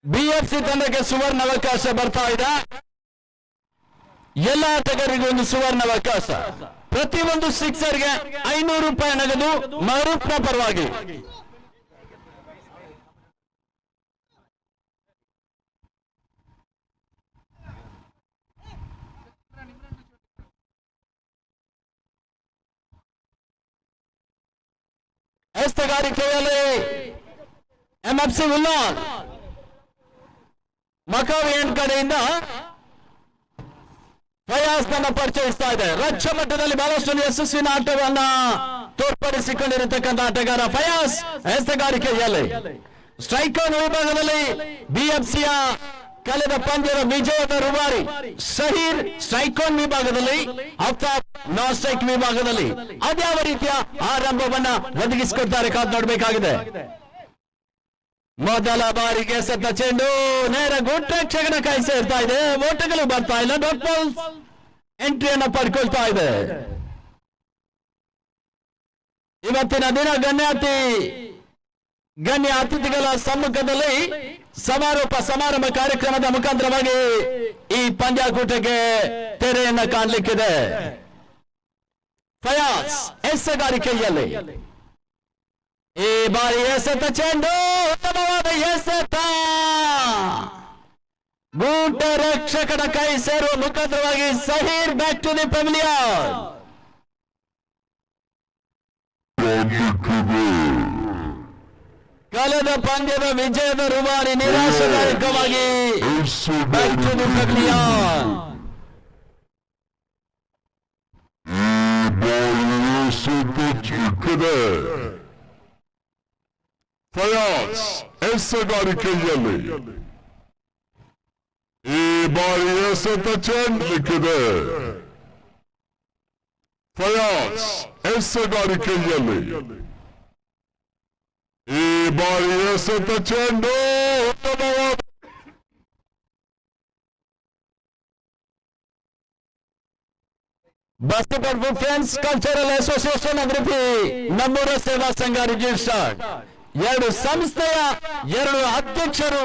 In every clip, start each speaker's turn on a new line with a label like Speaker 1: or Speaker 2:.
Speaker 1: BFC ತಂಡಕ್ಕೆ ಸುವರ್ಣಾವಕಾಶ ಬರ್ತಾ ಇದೆ. ಎಲ್ಲ ಆಟಗಾರರಿಗೂ ಒಂದು ಸುವರ್ಣಾವಕಾಶ. ಪ್ರತಿಯೊಂದು ಸಿಕ್ಸರ್ಗೆ 500 ರೂಪಾಯಿ ನಗದು ಮರೂಪ್ನ ಪರವಾಗಿ. ಎಸ್ತಗಾರಿಕೆಯಲ್ಲಿ ಎಂಎಫ್ಸಿ ಉಲ್ಲಾಲ್ ಮಕಾವಿ ಎಂಡ್ ಕಡೆಯಿಂದ ಫಯಾಜ್ ನನ್ನ ಪರಿಚಯಿಸ್ತಾ ಇದೆ. ರಾಜ್ಯ ಮಟ್ಟದಲ್ಲಿ ಬಹಳಷ್ಟು ಯಶಸ್ವಿನ ಆಟವನ್ನ ತೋರ್ಪಡಿಸಿಕೊಂಡಿರತಕ್ಕಂಥ ಆಟಗಾರ ಫಯಾಜ್. ಎಸ್ತಗಾರಿಕೆಯಲ್ಲಿ ಸ್ಟ್ರೈಕರ್ ವಿಭಾಗದಲ್ಲಿ ಬಿಎಫ್ಸಿಯ ಕಳೆದ ಪಂದ್ಯದ ವಿಜಯದ ರೂವಾರಿ ಶಹೀರ್ ಸ್ಟ್ರೈಕೋನ್ ವಿಭಾಗದಲ್ಲಿ, ಅಫ್ತಾಬ್ ನಾನ್ ಸ್ಟ್ರೈಕ್ ವಿಭಾಗದಲ್ಲಿ ಅದ್ಯಾವ ರೀತಿಯ ಆರಂಭವನ್ನ ಒದಗಿಸಿಕೊಡ್ತಾರೆ ಕಾದು ನೋಡಬೇಕಾಗಿದೆ. ಮೊದಲ ಬಾರಿಗೆ ಸತ್ತ ಚೆಂಡು ನೇರ ಗುಟ್ರಕ್ಷಕನ ಕೈ ಸೇರ್ತಾ ಇದೆ. ಓಟಗಳು ಬರ್ತಾ ಇಲ್ಲ. ಡಾಟ್ ಬಾಲ್ ಎಂಟ್ರಿಯನ್ನ ಪಡ್ಕೊಳ್ತಾ ಇದೆ. ಇವತ್ತಿನ ದಿನ ಗಣ್ಯ ಅತಿಥಿಗಳ ಸಮ್ಮುಖದಲ್ಲಿ ಸಮಾರಂಭ ಕಾರ್ಯಕ್ರಮದ ಮುಖಾಂತರವಾಗಿ ಈ ಪಂದ್ಯಾಕೂಟಕ್ಕೆ ತೆರೆಯನ್ನ ಕಾಣಲಿಕ್ಕಿದೆ. ಫಯಾಜ್ ಎಸೆಗಾರಿಕೆಯಲ್ಲಿ ಈ ಬಾರಿ ಎಸೆತ ಚೆಂಡು ಉತ್ತಮವಾದ ಎಸೆತ. ಗೂಟ ರಕ್ಷಕನ ಕೈ ಸೇರುವ ಮುಖಾಂತರವಾಗಿ Shaheer back to the pavilion. ಕಳೆದ ಪಂದ್ಯದ ವಿಜಯದ ರೂವಾರಿ ನಿರಾಶಾದಾಯಕವಾಗಿ back to the pavilion.
Speaker 2: Fayaz ಎಸೆಗಾರಿಕೆಯಲ್ಲಿ ಈ ಬಾರಿ ಎಸೆತ ಚೆಂಡಿಕ್ಕಿದೆ. ಫಯಾಜ್ ಎಸೆಗಾರಿಕೆಯಲ್ಲಿ ಈ ಬಾರಿ ಎಸೆತ ಚೆಂಡು ಉತ್ತಮವಾದ
Speaker 1: ಬಾಸ್ಕೆಟ್ಬಾಲ್ ಫ್ರೆಂಡ್ಸ್ ಕಲ್ಚರಲ್ ಅಸೋಸಿಯೇಷನ್ ಅಭಿವೃದ್ಧಿ ನಮ್ಮೂರ ಸೇವಾ ಸಂಘ ರಿಜಿಸ್ಟರ್ಡ್. 2 ಸಂಸ್ಥೆಯ 2 ಅಧ್ಯಕ್ಷರು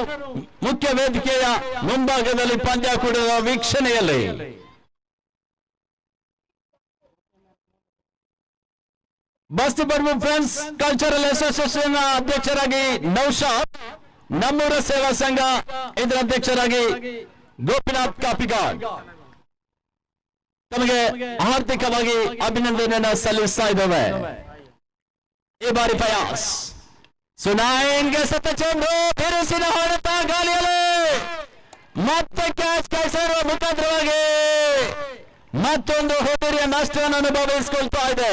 Speaker 1: ಮುಖ್ಯ ವೇದಿಕೆಯ ಮುಂಭಾಗದಲ್ಲಿ ಪಂದ್ಯಾಕೂಟದ ವೀಕ್ಷಣೆಯಲ್ಲಿ. ಬಾಸ್ಕೆಟ್ಬಾಲ್ ಫ್ರೆಂಡ್ಸ್ ಕಲ್ಚರಲ್ ಅಸೋಸಿಯೇಷನ್ ಅಧ್ಯಕ್ಷರಾಗಿ ನೌಶಾದ್, ನಮ್ಮೂರ ಸೇವಾ ಸಂಘ ಇದರ ಅಧ್ಯಕ್ಷರಾಗಿ ಗೋಪಿನಾಥ್ ಕಾಪಿಗಾಡ್ ತಮಗೆ ಹಾರ್ದಿಕವಾಗಿ ಅಭಿನಂದನೆಯನ್ನು ಸಲ್ಲಿಸ್ತಾ ಇದ್ದೇವೆ. ಈ ಬಾರಿ ಫಯಾಜ್ ಸುನಾಯನ್ಗೆ ಸತ ಚೆಂಡು ಬಿರುಸಿನ ಹೊಡೆತ ಗಾಳಿಯಲ್ಲಿ ಮತ್ತೆ ಕ್ಯಾಚ್ ಕೈ ಸೇರುವ ಮುಖಾಂತರವಾಗಿ ಮತ್ತೊಂದು ಹೊಡೆಯ ನಷ್ಟವನ್ನು ಅನುಭವಿಸಿಕೊಳ್ತಾ ಇದೆ.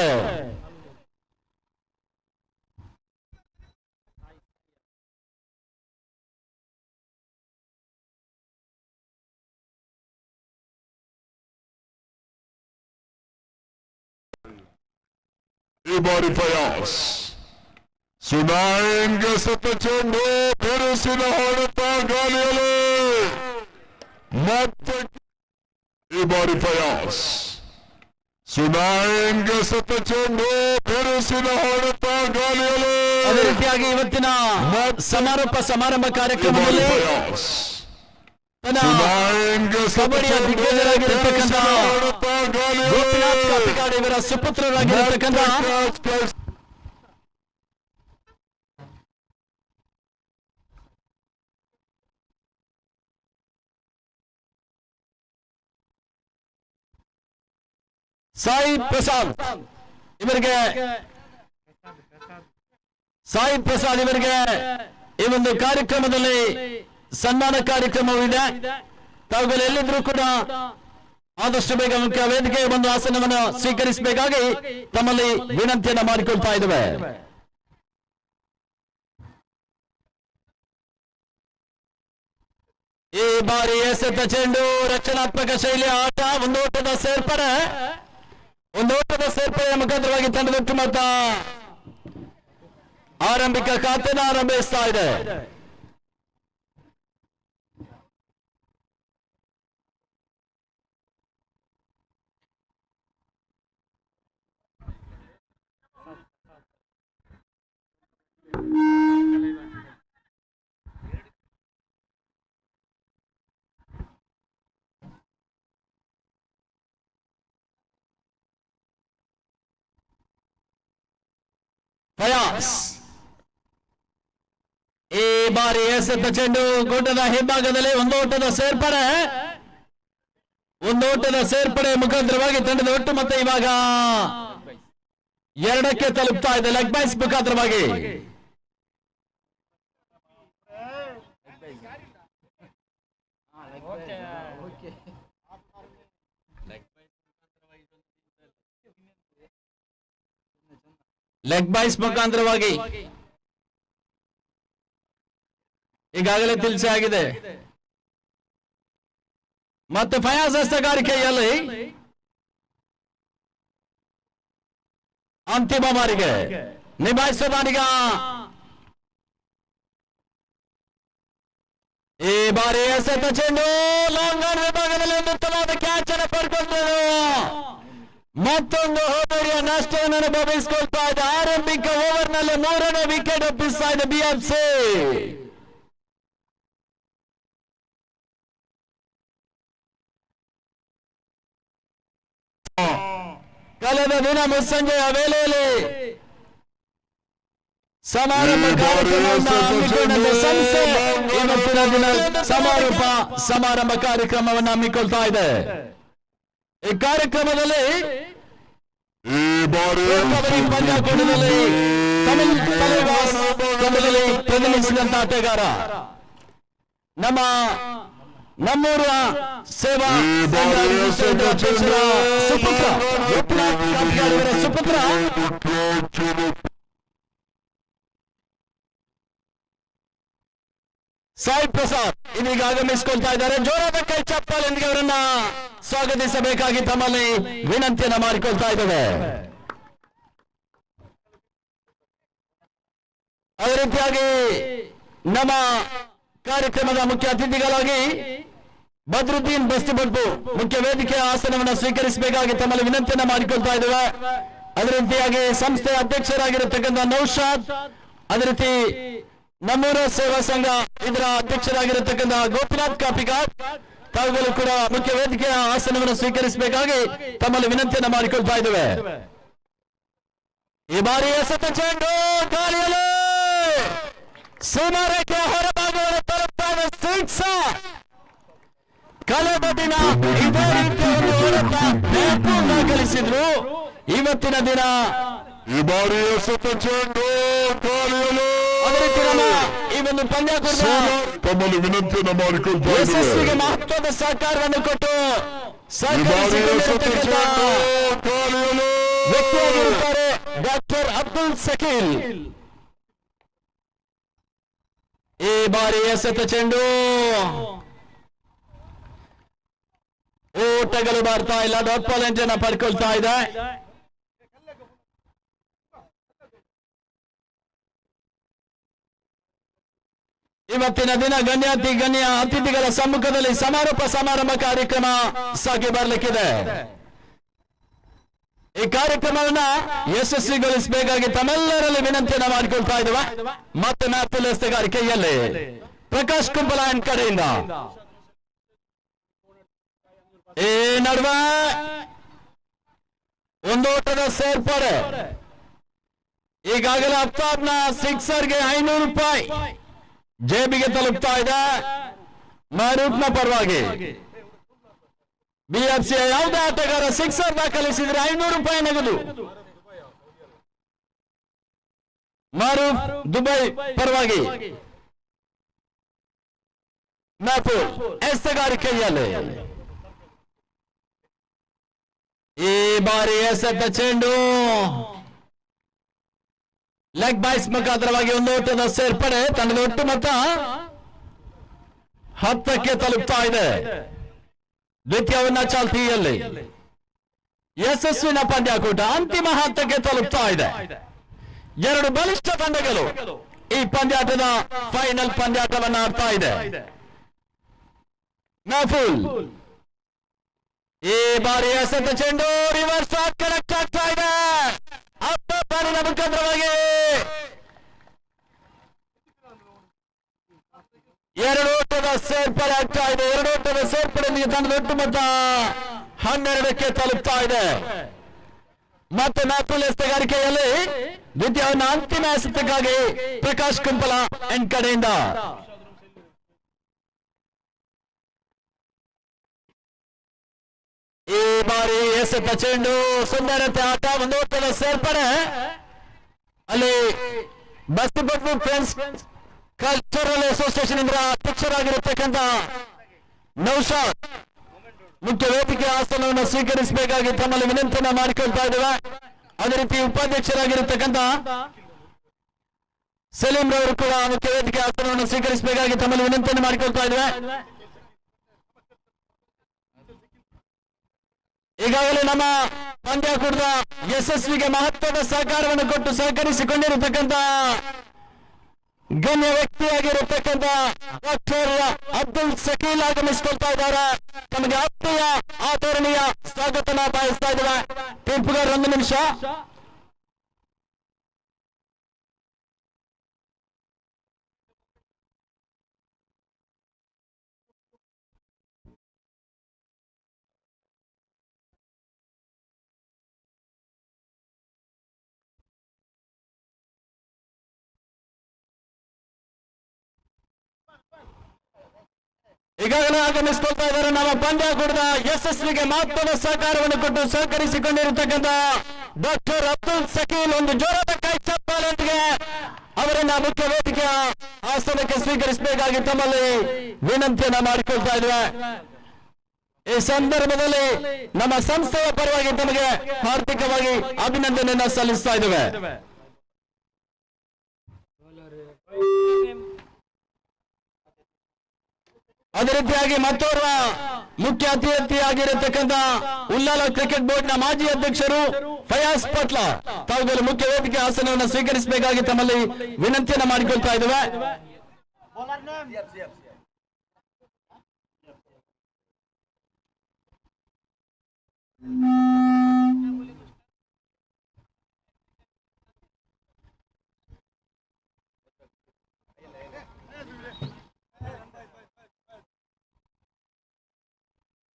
Speaker 2: ಈ ಬಾರಿ ಫಯಾಜ್ ಸುನಾಯನ್ಗೆ ಸತ ಚೆಂಡು ಬಿರುಸಿನ ಹೊಡೆತ ಗಾಳಿಯಲ್ಲಿ ಮತ್ತೆ ಈ ಬಾರಿ ಫಯಾಜ್ ಸುನಾಯನ್ಗೆ ಸತ ಚೆಂಡು ಬಿರುಸಿನ ಹೊಡೆತ ಗಾಳಿಯಲ್ಲಿ.
Speaker 1: ಅದೇ ರೀತಿಯಾಗಿ ಇವತ್ತಿನ ಸಮಾರಂಭ ಕಾರ್ಯಕ್ರಮದಲ್ಲಿ ಕಬಡ್ಡಿಯ ದಿಗ್ಗಜರಾಗಿರತಕ್ಕಂಥ ಗೋಪಿನಾಥ್ ಕಾಪಿಕಾಡ್ ಇವರ ಸುಪುತ್ರರಾಗಿರತಕ್ಕಂಥ ಸಾಯಿ ಪ್ರಸಾದ್ ಇವರಿಗೆ ಈ ಒಂದು ಕಾರ್ಯಕ್ರಮದಲ್ಲಿ ಸನ್ಮಾನ ಕಾರ್ಯಕ್ರಮವಿದೆ. ತಾವುಗಳು ಎಲ್ಲಿದ್ರೂ ಕೂಡ ಆದಷ್ಟು ಬೇಗ ಮುಖ್ಯ ವೇದಿಕೆಗೆ ಬಂದು ಆಸನವನ್ನು ಸ್ವೀಕರಿಸಬೇಕಾಗಿ ತಮ್ಮಲ್ಲಿ ವಿನಂತಿಯನ್ನು ಮಾಡಿಕೊಳ್ತಾ ಇದ್ದೇವೆ. ಈ ಬಾರಿ ಎಸೆತ ಚೆಂಡು ರಚನಾತ್ಮಕ ಶೈಲಿಯ ಆಟ, ಒಂದು ಓಟದ ಸೇರ್ಪಡೆಯ ಮುಖಾಂತರವಾಗಿ ತಂಡದ ಉತ್ತಮ ಆರಂಭಿಕ ಖಾತೆಯನ್ನು ಆರಂಭಿಸ್ತಾ ಇದೆ. ಫಯಾಸ್ ಈ ಬಾರಿ ಎಸೆತ ಚೆಂಡು ಗುಡ್ಡದ ಹಿಂಭಾಗದಲ್ಲಿ ಒಂದು ಓಟದ ಸೇರ್ಪಡೆ ಮುಖಾಂತರವಾಗಿ ತಂಡದ ಒಟ್ಟು ಮತ್ತೆ ಇವಾಗ 2ಕ್ಕೆ ತಲುಪ್ತಾ ಇದೆ. ಲೆಗ್ ಬೈಸ್ ಮುಖಾಂತರವಾಗಿ ಈಗಾಗಲೇ ತಿಳಿಸಿ ಆಗಿದೆ. ಮತ್ತೆ ಫಯಾಜ್ ಹಸ್ತಗಾರಿಕೆಯಲ್ಲಿ ಅಂತಿಮ ಬಾರಿಗೆ ನಿಭಾಯಿಸುತ್ತಾನೀಗ. ಈ ಬಾರಿ ಎಸೆತ ಚೆಂಡು ಲಾಂಗ್ ಆನ್ ವಿಭಾಗದಲ್ಲಿ ಒಂದು ಉತ್ತಮವಾದ ಕ್ಯಾಚ್ ಅನ್ನು ಪಡ್ಕೊಂಡರು. ಮತ್ತೊಂದು ಹೋಬಳಿಯ ನಷ್ಟವನ್ನು ಅನುಭವಿಸಿಕೊಳ್ತಾ ಇದೆ. ಆರಂಭಿಕ ಓವರ್ನಲ್ಲಿ 3ನೇ ವಿಕೆಟ್ ಒಪ್ಪಿಸ್ತಾ ಇದೆ ಬಿಎಫ್ಸಿ. ಕಳೆದ ದಿನ ಮುಸ್ಸಂಜೆಯ ವೇಳೆಯಲ್ಲಿ ಸಮಾರಂಭ ಕಾರ್ಯಕ್ರಮವನ್ನು ಹಮ್ಮಿಕೊಂಡಂತೆ ಸಂಸ್ಥೆ ಇವತ್ತಿನ ದಿನ ಸಮಾರಂಭ ಕಾರ್ಯಕ್ರಮವನ್ನು ಹಮ್ಮಿಕೊಳ್ತಾ ಇದೆ. ಈ ಕಾರ್ಯಕ್ರಮದಲ್ಲಿ ಪಂದ್ಯಾಕೂಟದಲ್ಲಿ ತಂಡದಲ್ಲಿ ಪ್ರತಿನಿಧಿಸಿದಂತ ಆಟಗಾರ ನಮ್ಮೂರ ಸೇವಾ ಸುಪುತ್ರ ಸಾಯಿ ಪ್ರಸಾದ್ ಇದೀಗ ಆಗಮಿಸಿಕೊಳ್ತಾ ಇದ್ದಾರೆ. ಜೋರಾದ ಕೈ ಚಪ್ಪಾಳೆಯೊಂದಿಗೆ ಅವರನ್ನ ಸ್ವಾಗತಿಸಬೇಕಾಗಿ ತಮ್ಮಲ್ಲಿ ವಿನಂತಿಯನ್ನ ಮಾಡಿಕೊಳ್ತಾ ಇದ್ದೇವೆ. ಅದೇ ರೀತಿಯಾಗಿ ನಮ್ಮ ಕಾರ್ಯಕ್ರಮದ ಮುಖ್ಯ ಅತಿಥಿಗಳಾಗಿ ಬದ್ರುದ್ದೀನ್ ಬಸ್ತಿಬಡ್ಪು ಮುಖ್ಯ ವೇದಿಕೆಯ ಆಸನವನ್ನು ಸ್ವೀಕರಿಸಬೇಕಾಗಿ ತಮ್ಮಲ್ಲಿ ವಿನಂತಿಯನ್ನ ಮಾಡಿಕೊಳ್ತಾ ಇದ್ದೇವೆ. ಅದೇ ರೀತಿಯಾಗಿ ಸಂಸ್ಥೆಯ ಅಧ್ಯಕ್ಷರಾಗಿರತಕ್ಕಂಥ ನೌಶಾದ್, ಅದೇ ರೀತಿ ನಮ್ಮೂರ ಸೇವಾ ಸಂಘ ಇದರ ಅಧ್ಯಕ್ಷರಾಗಿರತಕ್ಕಂಥ ಗೋಪಿನಾಥ್ ಕಾಪಿಕಾರ್ ತಾವುಗಳು ಕೂಡ ಮುಖ್ಯ ವೇದಿಕೆಯ ಆಸನವನ್ನು ಸ್ವೀಕರಿಸಬೇಕಾಗಿ ತಮ್ಮಲ್ಲಿ ವಿನಂತಿಯನ್ನ ಮಾಡಿಕೊಳ್ತಾ ಇದ್ದೇವೆ. ಈ ಬಾರಿ ಎಸೆತ ಚೆಂಡು ಗಾಳಿಯಲ್ಲಿ ಸೀಮಾರೇಖೆಯ ಹೊರಭಾಗವನ್ನು ತಲುಪ್ತಾ ಇದೆ. ಸಿಕ್ಸರ್. ಕಳೆದ ದಿನ ಇದೇ ರೀತಿಯ ಒಂದು ಹೊಡೆತ ದಾಖಲಿಸಿದ್ರು. ಇವತ್ತಿನ ದಿನ
Speaker 2: ಈ ಬಾರಿ ಎಸೆತ ಚೆಂಡು ಗಾಳಿಯಲ್ಲಿ
Speaker 1: ಅದೇ ರೀತಿ ನಮ್ಮ ಈ ಒಂದು ಪಂದ್ಯಾಕೂಟ
Speaker 2: ತಮ್ಮಲ್ಲಿ ವಿನಂತಿಯನ್ನು ಮಾಡಿಕೊಳ್ತಾ
Speaker 1: ಯಶಸ್ವಿಗೆ ಮಹತ್ವದ ಸಹಕಾರವನ್ನು ಕೊಟ್ಟು ವ್ಯಕ್ತಿಯಾಗಿರುತ್ತಾರೆ ಡಾಕ್ಟರ್ ಅಬ್ದುಲ್ ಸಕೀಲ್. ಈ ಬಾರಿ ಎಸೆತ ಚೆಂಡು ಓಟಗಳು ಬರ್ತಾ ಇಲ್ಲ. ಡಾಟ್ ಪಾಯಿಂಟ್ ಅನ್ನ ಪಡ್ಕೊಳ್ತಾ ಇದೆ. ಇವತ್ತಿನ ದಿನ ಗಣ್ಯ ಅತಿಥಿಗಳ ಸಮ್ಮುಖದಲ್ಲಿ ಸಮಾರಂಭ ಕಾರ್ಯಕ್ರಮ ಸಾಗಿ ಬರಲಿಕ್ಕಿದೆ. ಈ ಕಾರ್ಯಕ್ರಮವನ್ನ ಯಶಸ್ವಿಗೊಳಿಸಬೇಕಾಗಿ ತಮ್ಮೆಲ್ಲರಲ್ಲಿ ವಿನಂತಿಯನ್ನ ಮಾಡಿಕೊಳ್ತಾ ಇದ್ದೇವೆ. ಮತ್ತೆ ಮ್ಯಾಪುಲ್ ಹಸ್ತಗಾರಿಕೆಯಲ್ಲಿ ಪ್ರಕಾಶ್ ಕುಂಬಲಾಯನ್ ಕಡೆಯಿಂದ ಈ ನಡುವೆ ಒಂದು ಓಟದ ಸೇರ್ಪಡೆ. ಈಗಾಗಲೇ ಅಫ್ತಾಬ್ನ ಸಿಕ್ಸರ್ಗೆ 500 ರೂಪಾಯಿ ಜೇಬಿಗೆ ತಲುಪ್ತಾ ಇದೆ. ಮರೂಪ್ನ ಪರವಾಗಿ ಬಿಎಫ್ಸಿಯ ಯಾವುದೇ ಆಟಗಾರ ಸಿಕ್ಸರ್ ದಾಖಲಿಸಿದ್ರೆ 500 ರೂಪಾಯಿ ನಗದು. ಮರೂಪ್ ದುಬೈ ಪರವಾಗಿ ಮ್ಯಾಪುಲ್ ಎಸೆಗಾರಿಕೆಯಲ್ಲಿ ಈ ಬಾರಿ ಎಸೆತ ಚೆಂಡು ಲೆಗ್ ಬೈಸ್ ಮುಖಾಂತರವಾಗಿ ಒಂದು ಓಟದ ಸೇರ್ಪಡೆ. ತಂಡದ ಒಟ್ಟು ಮೊತ್ತ 10ಕ್ಕೆ ತಲುಪ್ತಾ ಇದೆ. ದ್ವಿತೀಯವನ್ನ ಚಾಲ್ತಿಯಲ್ಲಿ ಯಶಸ್ವಿನ ಪಂದ್ಯಾಕೂಟ ಅಂತಿಮ ಹಂತಕ್ಕೆ ತಲುಪ್ತಾ ಇದೆ. 2 ಬಲಿಷ್ಠ ತಂಡಗಳು ಈ ಪಂದ್ಯಾಟದ ಫೈನಲ್ ಪಂದ್ಯಾಟವನ್ನು ಆಡ್ತಾ ಇದೆ. ಮ್ಯಾಫುಲ್ ಈ ಬಾರಿ ಎಸೆತ ಚೆಂಡು ರಿವರ್ಸ್ ಕನೆಕ್ಟ್ ಆಗ್ತಾ ಇದೆ. ಅಪ್ಪನಿನ ಮುಖಾಂತರವಾಗಿ 2 ಓಟದ ಸೇರ್ಪಡೆ ಆಗ್ತಾ ಇದೆ. 2 ಓಟದ ಸೇರ್ಪಡೆಯೊಂದಿಗೆ ತಂಡದ ಒಟ್ಟು ಮೊತ್ತ 12ಕ್ಕೆ ತಲುಪ್ತಾ ಇದೆ. ಮತ್ತು ನಾಲ್ಕು ಎಸೆಗಾರಿಕೆಯಲ್ಲಿ ದ್ವಿತೀಯವನ್ನು ಅಂತಿಮ ಎಸೆತಕ್ಕಾಗಿ ಪ್ರಕಾಶ್ ಕುಂಪಲ ಎಂಡ್ ಕಡೆಯಿಂದ. ಈ ಬಾರಿ ಎಸೆತ ಚೆಂಡು ಸುಂದರತೆ ಆಟ ಒಂದು ಓಟದ ಸೇರ್ಪಡೆ. ಅಲ್ಲಿ ಬಸ್ತಿಪಟ್ಟು ಫ್ರೆಂಡ್ಸ್ ಕಲ್ಚರಲ್ ಅಸೋಸಿಯೇಷನ್ ಇಂದ ಅಧ್ಯಕ್ಷರಾಗಿರತಕ್ಕಂತ ನೌಶಾದ್ ಮುಖ್ಯ ವೇದಿಕೆ ಆಸನವನ್ನು ಸ್ವೀಕರಿಸಬೇಕಾಗಿ ತಮ್ಮಲ್ಲಿ ವಿನಂತಿಯನ್ನ ಮಾಡಿಕೊಳ್ತಾ ಇದ್ದೇವೆ. ಅದೇ ರೀತಿ ಉಪಾಧ್ಯಕ್ಷರಾಗಿರತಕ್ಕಂತ ಸಲೀಂ ರವರು ಕೂಡ ಮುಖ್ಯ ವೇದಿಕೆ ಆಸನವನ್ನು ಸ್ವೀಕರಿಸಬೇಕಾಗಿ ತಮ್ಮಲ್ಲಿ ವಿನಂತಿಯನ್ನು ಮಾಡಿಕೊಳ್ತಾ ಇದ್ದೇವೆ. ಈಗಾಗಲೇ ನಮ್ಮ ಪಂದ್ಯಾಕೂಟದ ಯಶಸ್ವಿಗೆ ಮಹತ್ವದ ಸಹಕಾರವನ್ನು ಕೊಟ್ಟು ಸಹಕರಿಸಿಕೊಂಡಿರತಕ್ಕಂತ ಗಣ್ಯ ವ್ಯಕ್ತಿಯಾಗಿರತಕ್ಕಂತ ಡಾಕ್ಟರ್ ಅಬ್ದುಲ್ ಸಕೀಲ್ ಆಗಮಿಸಿಕೊಳ್ತಾ ಇದ್ದಾರೆ. ತಮಗೆ ಆತ್ಮೀಯ ಆದರಣೀಯ ಸ್ವಾಗತನ ಬಯಸ್ತಾ ಇದ್ದೇವೆ. ತೀರ್ಪುಗಾರ 1 ನಿಮಿಷ. ಈಗಾಗಲೇ ಆಗಮಿಸಿಕೊಳ್ತಾ ಇದ್ದಾರೆ ನಮ್ಮ ಪಂದ್ಯಾಕೂಟದ ಯಶಸ್ವಿಗೆ ಮಹತ್ವದ ಸಹಕಾರವನ್ನು ಕೊಟ್ಟು ಸಹಕರಿಸಿಕೊಂಡಿರತಕ್ಕಂತ ಡಾಕ್ಟರ್ ಅಬ್ದುಲ್ ಸಕೀಲ್. ಒಂದು ಜೋರಾದ ಕೈ ಚಪ್ಪಾಳೆಯೊಂದಿಗೆ ಅವರನ್ನ ಮುಖ್ಯ ವೇದಿಕೆಯ ಆಸನಕ್ಕೆ ಸ್ವೀಕರಿಸಬೇಕಾಗಿ ತಮ್ಮಲ್ಲಿ ವಿನಂತಿಯನ್ನ ಮಾಡಿಕೊಳ್ತಾ ಇದ್ದೇವೆ. ಈ ಸಂದರ್ಭದಲ್ಲಿ ನಮ್ಮ ಸಂಸ್ಥೆಯ ಪರವಾಗಿ ತಮಗೆ ಹಾರ್ದಿಕವಾಗಿ ಅಭಿನಂದನೆಯನ್ನ ಸಲ್ಲಿಸ್ತಾ ಇದ್ದೇವೆ. ಅದೇ ರೀತಿಯಾಗಿ ಮತ್ತೋರ್ವ ಮುಖ್ಯ ಅತಿಥಿಯಾಗಿರತಕ್ಕಂತ ಉಲ್ಲಾಲ ಕ್ರಿಕೆಟ್ ಬೋರ್ಡ್ ನ ಮಾಜಿ ಅಧ್ಯಕ್ಷರು ಫಯಾಜ್ ಪಟ್ಲ ತಾವುಗಳು ಮುಖ್ಯ ವೇದಿಕೆ ಆಸನವನ್ನು ಸ್ವೀಕರಿಸಬೇಕಾಗಿ ತಮ್ಮಲ್ಲಿ ವಿನಂತಿಯನ್ನ ಮಾಡಿಕೊಳ್ತಾ ಇದ್ದೇವೆ.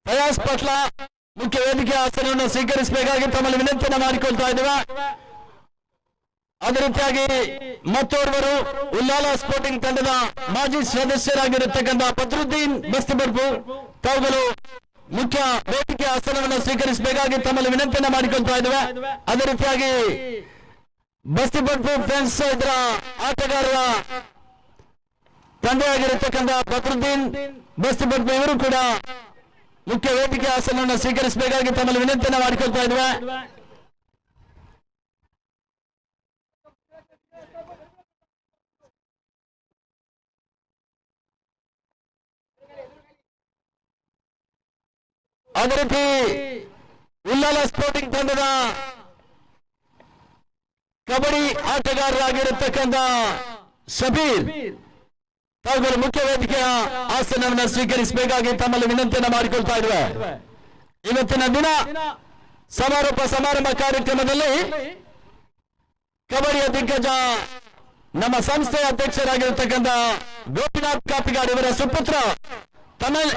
Speaker 1: ಫಯಾಜ್ ಪಟ್ಲ ಮುಖ್ಯ ವೇದಿಕೆ ಆಸನವನ್ನು ಸ್ವೀಕರಿಸಬೇಕಾಗಿ ತಮ್ಮಲ್ಲಿ ವಿನಂತಿಯನ್ನು ಮಾಡಿಕೊಳ್ತಾ ಇದ್ದೇವೆ. ಅದೇ ರೀತಿಯಾಗಿ ಮತ್ತೋರ್ವರು ಉಲ್ಲಾಲ ಸ್ಪೋರ್ಟಿಂಗ್ ತಂಡದ ಮಾಜಿ ಸದಸ್ಯರಾಗಿರತಕ್ಕಂಥ ಬದ್ರುದ್ದೀನ್ ಬಸ್ತಿಬರ್ಪು ತಾವುಗಳು ಮುಖ್ಯ ವೇದಿಕೆ ಆಸನವನ್ನು ಸ್ವೀಕರಿಸಬೇಕಾಗಿ ತಮ್ಮಲ್ಲಿ ವಿನಂತಿಯನ್ನು ಮಾಡಿಕೊಳ್ತಾ ಇದ್ದೇವೆ. ಅದೇ ರೀತಿಯಾಗಿ ಬಸ್ತಿಬರ್ಪು ಫ್ರೆಂಡ್ಸ್ ಇದರ ಆಟಗಾರರ ತಂದೆಯಾಗಿರತಕ್ಕಂಥ ಬದ್ರುದ್ದೀನ್ ಬಸ್ತಿಬರ್ಪು ಇವರು ಕೂಡ ಮುಖ್ಯ ವೇದಿಕೆ ಆಸನವನ್ನು ಸ್ವೀಕರಿಸಬೇಕಾಗಿ ತಮ್ಮಲ್ಲಿ ವಿನಂತಿಯನ್ನು ಮಾಡಿಕೊಳ್ತಾ ಇದ್ದೇವೆ. ಅದೇ ರೀತಿ ಉಲ್ಲಾಲ ಸ್ಪೋರ್ಟಿಂಗ್ ತಂಡದ ಕಬಡ್ಡಿ ಆಟಗಾರರಾಗಿರತಕ್ಕಂಥ ಶಬೀರ್ ತಾವುಗಳು ಮುಖ್ಯ ವೇದಿಕೆಯ ಆಸನವನ್ನು ಸ್ವೀಕರಿಸಬೇಕಾಗಿ ತಮ್ಮಲ್ಲಿ ವಿನಂತಿಯನ್ನು ಮಾಡಿಕೊಳ್ತಾ ಇದ್ದೇವೆ. ಇವತ್ತಿನ ದಿನ ಸಮಾರೋಪ ಸಮಾರಂಭ ಕಾರ್ಯಕ್ರಮದಲ್ಲಿ ಕಬಡ್ಡಿಯ ದಿಗ್ಗಜ ನಮ್ಮ ಸಂಸ್ಥೆಯ ಅಧ್ಯಕ್ಷರಾಗಿರತಕ್ಕಂಥ ಗೋಪಿನಾಥ್ ಕಾಪಿಗಾಡ್ ಇವರ ಸುಪುತ್ರ ತಮಿಳ್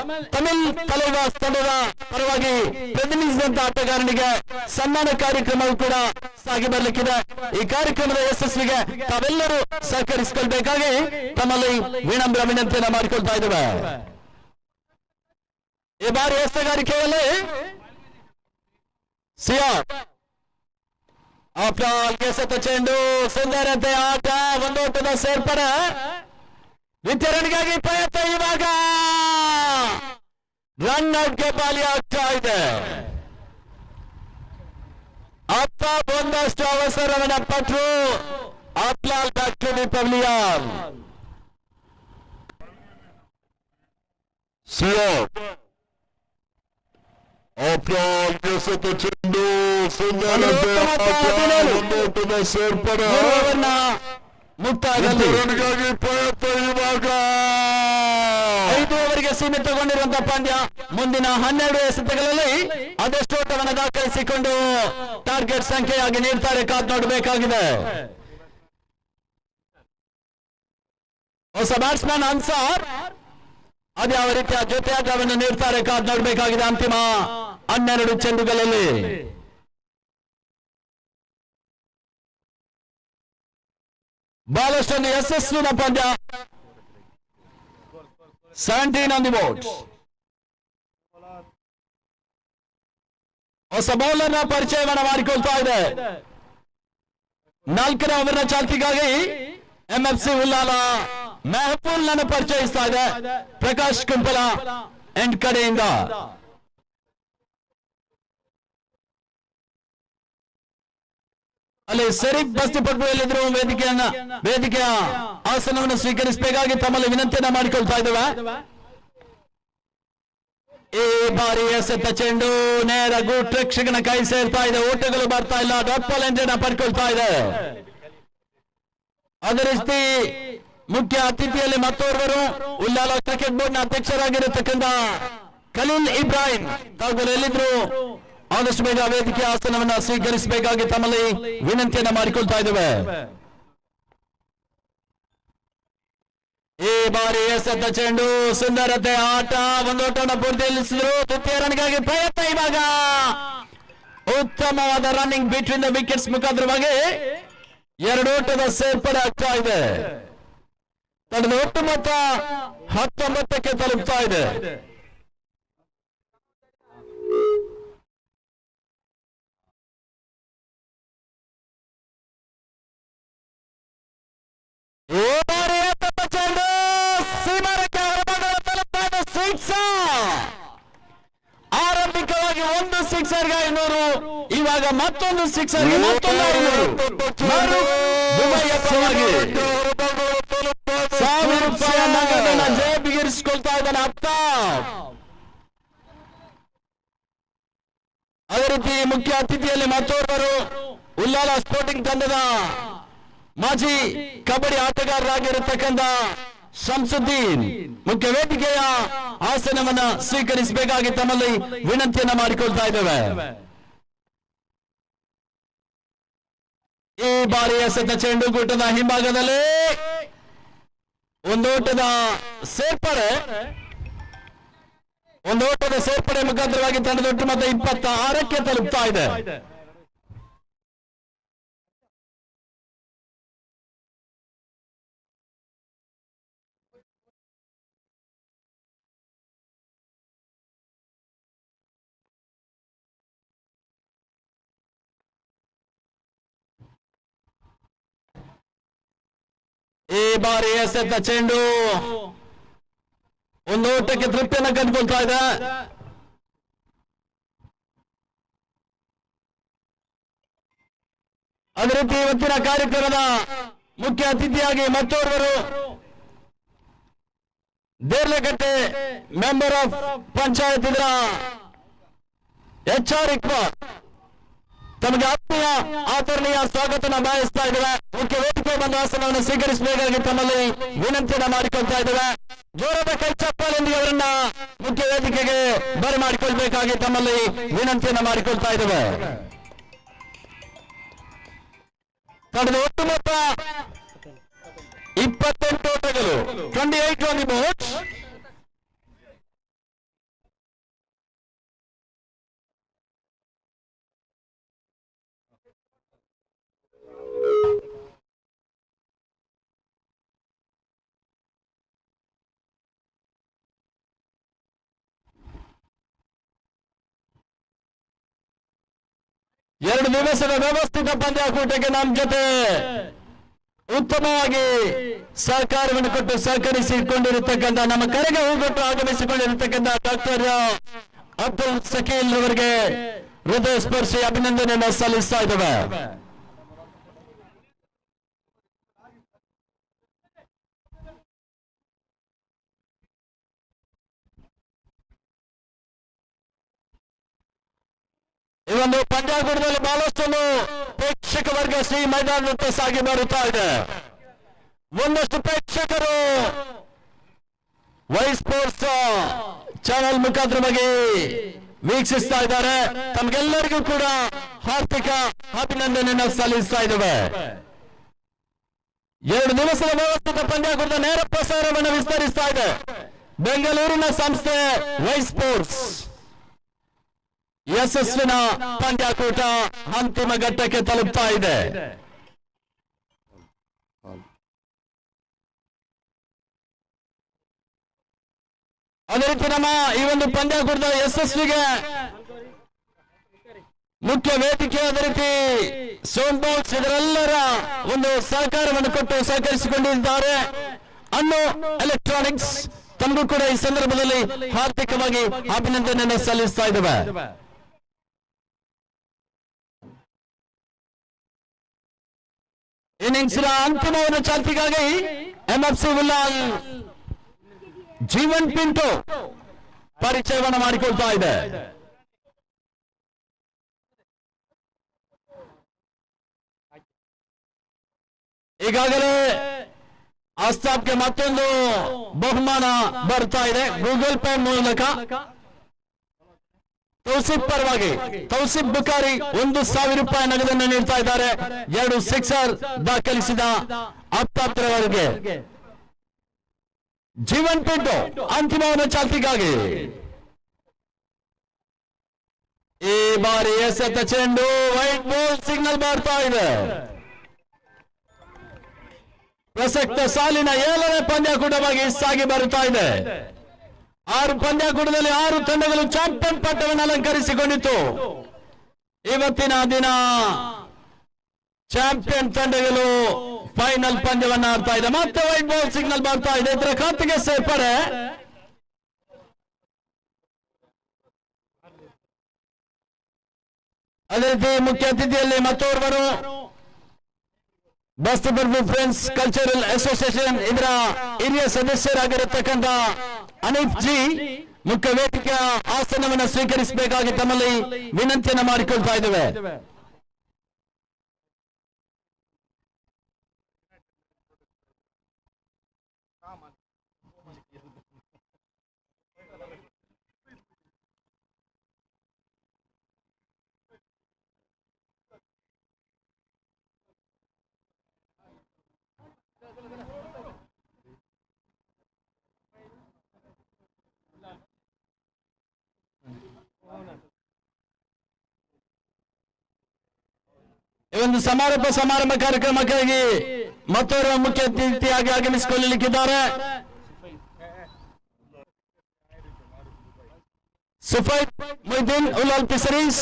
Speaker 1: ತಲೈವಾಸ್ ತಂಡದ ಪರವಾಗಿ ಪ್ರತಿನಿಧಿಸಿದಂತ ಆಟಗಾರನಿಗೆ ಸನ್ಮಾನ ಕಾರ್ಯಕ್ರಮವು ಕೂಡ ಸಾಗಿ ಬರಲಿಕ್ಕಿದೆ. ಈ ಕಾರ್ಯಕ್ರಮದ ಯಶಸ್ವಿಗೆ ತಾವೆಲ್ಲರೂ ಸಹಕರಿಸಿಕೊಳ್ಬೇಕಾಗಿ ತಮ್ಮಲ್ಲಿ ವಿನಮ್ರ ವಿನಂತಿಯನ್ನು ಮಾಡಿಕೊಳ್ತಾ ಇದ್ದೇವೆ. ಈ ಬಾರಿ ಎಸೆಗಾರಿಕೆಯಲ್ಲಿ ಸಿಆರ್ ಎಸೆತ ಚೆಂಡು ಸುಂದರತೆ ಆಟ ಒಂದೋಟದ ಸೇರ್ಪಡೆ. ದ್ವಿತೀಯ ರನ್ಗಾಗಿ ಪ್ರಯತ್ನ. ಇವಾಗ ರನ್ ಔಟ್ಗೆ ಬಾಲಿ ಆಗ್ತಾ ಇದೆ. ಅಪ್ಪ ಒಂದಷ್ಟು ಅವಸರವನ್ನ ಪಟ್ಟರು. ಅಪ್ಲಾಲ್ ಬ್ಯಾಕ್ ಟು ದಿ ಪವ್ಲಿಯನ್.
Speaker 2: ಎಸೆತ ಚೆಂಡು ಸುಂದರತೆ ಒಂದೋಟದ ಸೇರ್ಪಡೆ.
Speaker 1: ಮುಕ್ತಾಯದಲ್ಲಿ
Speaker 2: ರನ್ಗಾಗಿ ಪ್ರಯತ್ನ. ಇವಾಗ
Speaker 1: 5 ಓವರ್ಗೆ ಸೀಮಿತಗೊಂಡಿರುವಂತಹ ಪಂದ್ಯ. ಮುಂದಿನ 12 ಎಸೆತಗಳಲ್ಲಿ ಅದೆಷ್ಟು ಓಟವನ್ನು ದಾಖಲಿಸಿಕೊಂಡು ಟಾರ್ಗೆಟ್ ಸಂಖ್ಯೆಯಾಗಿ ನೀಡ್ತಾರೆ ಕಾದ್ ನೋಡಬೇಕಾಗಿದೆ. ಹೊಸ ಬ್ಯಾಟ್ಸ್ಮನ್ ಅನ್ಸಾರ್ ಅದ್ಯಾವ ರೀತಿಯ ಜೊತೆಯಾಟವನ್ನು ನೀಡ್ತಾರೆ ಕಾದ್ ನೋಡಬೇಕಾಗಿದೆ ಅಂತಿಮ 12 ಚೆಂಡುಗಳಲ್ಲಿ. ಬಹಳಷ್ಟೊಂದು ಯಶಸ್ವಿನ ಪಂದ್ಯ. 17 on the board. ಹೊಸ ಬೌಲರ್ ನ ಪರಿಚಯವನ್ನು ಮಾಡಿಕೊಳ್ತಾ ಇದೆ. 4ನೇ ಓವರ್ನ ಚಾಲ್ತಿಗಾಗಿ ಎಂಎಫ್ಸಿ ಉಲ್ಲಾಲ ಮೆಹಫೂಲ್ ನನ್ನು ಪರಿಚಯಿಸ್ತಾ ಇದೆ. ಪ್ರಕಾಶ್ ಕುಂಪಲ ಎಂಡ್ ಕಡೆಯಿಂದ ಅಲ್ಲಿ ಶರೀಫ್ ಬಸ್ತಿಪಟ್ಬುಳಿಯಲ್ಲಿದ್ರು ವೇದಿಕೆಯ ಆಸನವನ್ನು ಸ್ವೀಕರಿಸಬೇಕಾಗಿ ತಮ್ಮಲ್ಲಿ ವಿನಂತಿಯನ್ನ ಮಾಡಿಕೊಳ್ತಾ ಇದ್ದೇವೆ. ಈ ಬಾರಿ ಎಸೆತ ಚೆಂಡು ನೇರ ಗೂಟ್ ರಕ್ಷಕನ ಕೈ ಸೇರ್ತಾ ಇದೆ. ಓಟಗಳು ಬರ್ತಾ ಇಲ್ಲ. ಡಾಟ್ ಬಾಲ್ ಎಂಟ್ರಿನ ಪಡ್ಕೊಳ್ತಾ ಇದೆ. ಅದೇ ರೀತಿ ಮುಖ್ಯ ಅತಿಥಿಯಲ್ಲಿ ಮತ್ತೋರ್ವರು ಉಲ್ಲಾಲ ಕ್ರಿಕೆಟ್ ಬೋರ್ಡ್ ನ ಅಧ್ಯಕ್ಷರಾಗಿರತಕ್ಕಂಥ ಖಲೀಲ್ ಇಬ್ರಾಹಿಂ ತಾವುಗಳು ಎಲ್ಲಿದ್ರು ಆದಷ್ಟು ಬೇಗ ವೇದಿಕೆ ಆಸನವನ್ನು ಸ್ವೀಕರಿಸಬೇಕಾಗಿ ತಮ್ಮಲ್ಲಿ ವಿನಂತಿಯನ್ನ ಮಾಡಿಕೊಳ್ತಾ ಇದ್ದೇವೆ. ಈ ಬಾರಿ ಎಸೆತ ಚೆಂಡು ಸುಂದರತೆ ಆಟ ಒಂದೋಟವನ್ನು ಪೂರ್ತಿಗೊಳಿಸಿದ್ರು. ತೃತೀಯ ರನ್ಗಾಗಿ ಪ್ರಯತ್ನ. ಇವಾಗ ಉತ್ತಮವಾದ ರನ್ನಿಂಗ್ ಬಿಟ್ವೀನ್ ದ ವಿಕೆಟ್ಸ್ ಮುಖಾಂತರವಾಗಿ 2 ಓಟದ ಸೇರ್ಪಡೆ ಆಗ್ತಾ ಇದೆ. ತಂಡದ ಒಟ್ಟು ಮೊತ್ತ 19ಕ್ಕೆ ತಲುಪ್ತಾ ಇದೆ. ಆರಂಭಿಕವಾಗಿ ಒಂದು ಸಿಕ್ಸರ್ಗೆ 500, ಇವಾಗ ಮತ್ತೊಂದು ಸಿಕ್ಸರ್ಗೆ ಮತ್ತೊಂದು 500. ದುಬೈಯ ಪರವಾಗಿ 1000 ರೂಪಾಯಿ ನಗದನ್ನ ಜೇಬಿಗಿರಿಸಿಕೊಳ್ತಾ ಇದ್ದಾನೆ ಅಫ್ತಾಬ್. ಅದೇ ರೀತಿ ಮುಖ್ಯ ಅತಿಥಿಯಲ್ಲಿ ಮತ್ತೋರ್ವರು ಉಲ್ಲಾಲ ಸ್ಪೋರ್ಟಿಂಗ್ ತಂಡದ ಮಾಜಿ ಕಬಡ್ಡಿ ಆಟಗಾರರಾಗಿರತಕ್ಕಂಥ ಶಂಸುದ್ದೀನ್ ಮುಖ್ಯ ವೇದಿಕೆಯ ಆಸನವನ್ನ ಸ್ವೀಕರಿಸಬೇಕಾಗಿ ತಮ್ಮಲ್ಲಿ ವಿನಂತಿಯನ್ನ ಮಾಡಿಕೊಳ್ತಾ ಇದ್ದೇವೆ. ಈ ಬಾರಿ ಎಸೆತ ಚೆಂಡು ಕೂಟದ ಹಿಂಭಾಗದಲ್ಲಿ ಒಂದೋಟದ ಸೇರ್ಪಡೆ ಮುಖಾಂತರವಾಗಿ ತಂಡದ ಒಟ್ಟು ಮೊತ್ತ 26ಕ್ಕೆ ತಲುಪ್ತಾ ಇದೆ. ಈ ಬಾರಿ ಎಸೆತ ಚೆಂಡು ಒಂದು ಓಟಕ್ಕೆ ತೃಪ್ತಿಯನ್ನು ಕಂಡುಕೊಳ್ತಾ ಇದೆ. ಅದೇ ರೀತಿ ಇವತ್ತಿನ ಕಾರ್ಯಕ್ರಮದ ಮುಖ್ಯ ಅತಿಥಿಯಾಗಿ ಮತ್ತೋರ್ವರು ದೇರ್ಲೆಕಟ್ಟೆ ಮೆಂಬರ್ ಆಫ್ ಪಂಚಾಯತ್ ಇದರ HR ಇಕ್ಬಾಲ್ ತಮಗೆ ಆತ್ಮೀಯ ಆಚರಣೆಯ ಸ್ವಾಗತನ ಬಯಸ್ತಾ ಇದ್ದೇವೆ. ಮುಖ್ಯ ವೇದಿಕೆ ಬಂದ ಆಸನವನ್ನು ಸ್ವೀಕರಿಸಬೇಕಾಗಿ ತಮ್ಮಲ್ಲಿ ವಿನಂತಿಯನ್ನ ಮಾಡಿಕೊಳ್ತಾ ಇದ್ದೇವೆ. ಜೋರದ ಕೈ ಚಪ್ಪಾಳೆಂದಿಗೆ ಅವರನ್ನ ಮುಖ್ಯ ವೇದಿಕೆಗೆ ಬರಮಾಡಿಕೊಳ್ಬೇಕಾಗಿ ತಮ್ಮಲ್ಲಿ ವಿನಂತಿಯನ್ನ ಮಾಡಿಕೊಳ್ತಾ ಇದ್ದೇವೆ. ತಂಡದ ಒಟ್ಟು ಮೊತ್ತ 28 ಓಟಗಳು, 28 on the board. ಎರಡು ದಿವಸದ ವ್ಯವಸ್ಥಿತ ಪಂದ್ಯಾಕೂಟಕ್ಕೆ ನಮ್ಮ ಜೊತೆ ಉತ್ತಮವಾಗಿ ಸಹಕಾರವನ್ನು ಕೊಟ್ಟು ಸಹಕರಿಸಿಕೊಂಡಿರತಕ್ಕಂಥ ನಮ್ಮ ಕರೆಗೆ ಹೂಗೊಟ್ಟು ಆಗಮಿಸಿಕೊಂಡಿರತಕ್ಕಂಥ ಡಾಕ್ಟರ್ ಅಬ್ದುಲ್ ಸಕೀಲ್ ಅವರಿಗೆ ಹೃದಯ ಸ್ಪರ್ಶಿ ಅಭಿನಂದನೆಯನ್ನು ಸಲ್ಲಿಸ್ತಾ ಇದ್ದೇವೆ. ಈ ಒಂದು ಪಂದ್ಯಾಕೂಟದಲ್ಲಿ ಬಹಳಷ್ಟೊಂದು ಪ್ರೇಕ್ಷಕ ವರ್ಗ ಶ್ರೀ ಮೈದಾನದತ್ತ ಸಾಗಿ ಬರುತ್ತಾ ಇದೆ. ಒಂದಷ್ಟು ಪ್ರೇಕ್ಷಕರು ವೈ ಸ್ಪೋರ್ಟ್ಸ್ ಚಾನೆಲ್ ಮುಖಾಂತರವಾಗಿ ವೀಕ್ಷಿಸ್ತಾ ಇದ್ದಾರೆ. ತಮಗೆಲ್ಲರಿಗೂ ಕೂಡ ಹಾರ್ದಿಕ ಅಭಿನಂದನೆಯನ್ನು ಸಲ್ಲಿಸ್ತಾ ಇದ್ದೇವೆ. 2 ದಿವಸದ ವ್ಯವಸ್ಥಿತ ಪಂದ್ಯಾಕೂಟದ ನೇರ ಪ್ರಸಾರವನ್ನು ವಿಸ್ತರಿಸ್ತಾ ಇದೆ ಬೆಂಗಳೂರಿನ ಸಂಸ್ಥೆ ವೈ ಸ್ಪೋರ್ಟ್ಸ್. ಯಶಸ್ವಿನ ಪಂದ್ಯಾಕೂಟ ಅಂತಿಮ ಘಟ್ಟಕ್ಕೆ ತಲುಪ್ತಾ ಇದೆ. ಅದೇ ರೀತಿ ನಮ್ಮ ಈ ಒಂದು ಪಂದ್ಯಾಕೂಟದ ಯಶಸ್ವಿಗೆ ಮುಖ್ಯ ವೇದಿಕೆ, ಅದೇ ರೀತಿ ಸೌಂಡ್ ಬಾಕ್ಸ್ ಇದರೆಲ್ಲರ ಒಂದು ಸಹಕಾರವನ್ನು ಕೊಟ್ಟು ಸಹಕರಿಸಿಕೊಂಡಿದ್ದಾರೆ. ಅನ್ನು ಎಲೆಕ್ಟ್ರಾನಿಕ್ಸ್ ತಮಗೂ ಕೂಡ ಈ ಸಂದರ್ಭದಲ್ಲಿ ಹಾರ್ದಿಕವಾಗಿ ಅಭಿನಂದನೆಯನ್ನು ಸಲ್ಲಿಸ್ತಾ ಇದ್ದೇವೆ. ಇನ್ನಿಂಗ್ಸ್ನ ಅಂತಿಮವನ್ನು ಚಾಲ್ತಿಗಾಗಿ ಎಂಎಫ್ಸಿ ಉಲ್ಲಾಲ್ ಜೀವನ್ ಪಿಂಟೋ ಪರಿಚಯವನ್ನು ಮಾಡಿಕೊಳ್ತಾ ಇದೆ. ಈಗಾಗಲೇ ಆಸ್ತಾಬ್ಗೆ ಮತ್ತೊಂದು ಬಹುಮಾನ ಬರ್ತಾ ಇದೆ ಗೂಗಲ್ ಪೇ ಮೂಲಕ. ತೌಸಿಫ್ ಪರವಾಗಿ ತೌಸಿಫ್ ಬುಖಾರಿ 1,000 ರೂಪಾಯಿ ನಗದನ್ನು ನೀಡ್ತಾ ಇದ್ದಾರೆ. 2 ಸಿಕ್ಸರ್ ದಾಖಲಿಸಿದ ಆಪ್ತಾಪ್ತರವರೆಗೆ ಜೀವನ್ ಪಿಂಟೋ ಅಂತಿಮವನ್ನು ಚಾಲ್ತಿಗಾಗಿ. ಈ ಬಾರಿ ಎಸೆತ ಚೆಂಡು ವೈಟ್ ಬಾಲ್ ಸಿಗ್ನಲ್ ಬರ್ತಾ ಇದೆ. ಪ್ರಸಕ್ತ ಸಾಲಿನ 7ನೇ ಪಂದ್ಯಾಕೂಟವಾಗಿ ಸಾಗಿ ಬರುತ್ತಾ ಇದೆ. 6 ಪಂದ್ಯಾಕೂಟದಲ್ಲಿ 6 ತಂಡಗಳು ಚಾಂಪಿಯನ್ ಪಟ್ಟವನ್ನು ಅಲಂಕರಿಸಿಕೊಂಡಿತ್ತು. ಇವತ್ತಿನ ದಿನ ಚಾಂಪಿಯನ್ ತಂಡಗಳು ಫೈನಲ್ ಪಂದ್ಯವನ್ನ ಆಡ್ತಾ ಇದೆ. ಮತ್ತೆ ವೈಟ್ ಬಾಲ್ ಸಿಗ್ನಲ್ ಬರ್ತಾ ಇದೆ. ಇದರ ಖಾತೆಗೆ ಸೇರ್ಪಡೆ. ಅದೇ ರೀತಿ ಮುಖ್ಯ ಅತಿಥಿಯಲ್ಲಿ ಮತ್ತೋರ್ವರು ಬಸ್ತಪುರ್ ಫ್ರೆಂಡ್ಸ್ ಕಲ್ಚರಲ್ ಅಸೋಸಿಯೇಷನ್ ಇದರ ಹಿರಿಯ ಸದಸ್ಯರಾಗಿರತಕ್ಕಂಥ ಅನೀಫ್ ಜಿ ಮುಖ್ಯ ವೇದಿಕೆಯ ಆಸನವನ್ನು ಸ್ವೀಕರಿಸಬೇಕಾಗಿ ತಮ್ಮಲ್ಲಿ ವಿನಂತಿಯನ್ನು ಮಾಡಿಕೊಳ್ತಾ ಇದ್ದೇವೆ. ಈ ಒಂದು ಸಮಾರಂಭ ಕಾರ್ಯಕ್ರಮಕ್ಕಾಗಿ ಮತ್ತೋರ್ವ ಮುಖ್ಯ ಅತಿಥಿಯಾಗಿ ಆಗಮಿಸಿಕೊಳ್ಳಲಿಕ್ಕಿದ್ದಾರೆ. ಸುಫೈದ್ ಮೊಯ್ದೀನ್ ಉಲ್ಲಾಲ್ ಪಿಸರೀಸ್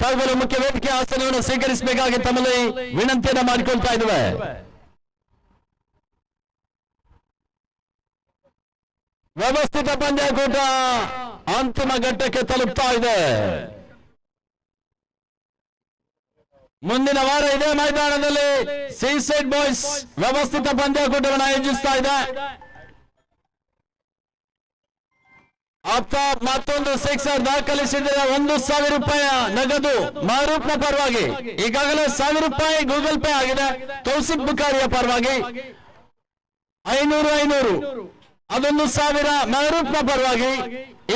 Speaker 1: ತಾವುಗಳು ಮುಖ್ಯ ವೇದಿಕೆ ಆಸನವನ್ನು ಸ್ವೀಕರಿಸಬೇಕಾಗಿ ತಮ್ಮಲ್ಲಿ ವಿನಂತಿಯನ್ನು ಮಾಡಿಕೊಳ್ತಾ ಇದ್ದೇವೆ. ವ್ಯವಸ್ಥಿತ ಪಂದ್ಯಾಕೂಟ ಅಂತಿಮ ಘಟ್ಟಕ್ಕೆ ತಲುಪ್ತಾ ಇದೆ. ಮುಂದಿನ ವಾರ ಇದೇ ಮೈದಾನದಲ್ಲಿ ಸೀಸೈಡ್ ಬಾಯ್ಸ್ ವ್ಯವಸ್ಥಿತ ಪಂದ್ಯಾಕೂಟವನ್ನು ಆಯೋಜಿಸ್ತಾ ಇದೆ. ಆಫ್ತಾಬ್ ಮತ್ತೊಂದು ಸಿಕ್ಸರ್ ದಾಖಲಿಸಿದರೆ 1,000 ರೂಪಾಯಿ ನಗದು ಮಾರೂಫ್ನ ಪರವಾಗಿ. ಈಗಾಗಲೇ 1,000 ರೂಪಾಯಿ ಗೂಗಲ್ ಪೇ ಆಗಿದೆ. ತೌಸಿಫ್ ಬುಖಾರಿಯ ಪರವಾಗಿ 500 ಅದೊಂದು 1,000 ಮಾರೂಫ್ನ ಪರವಾಗಿ.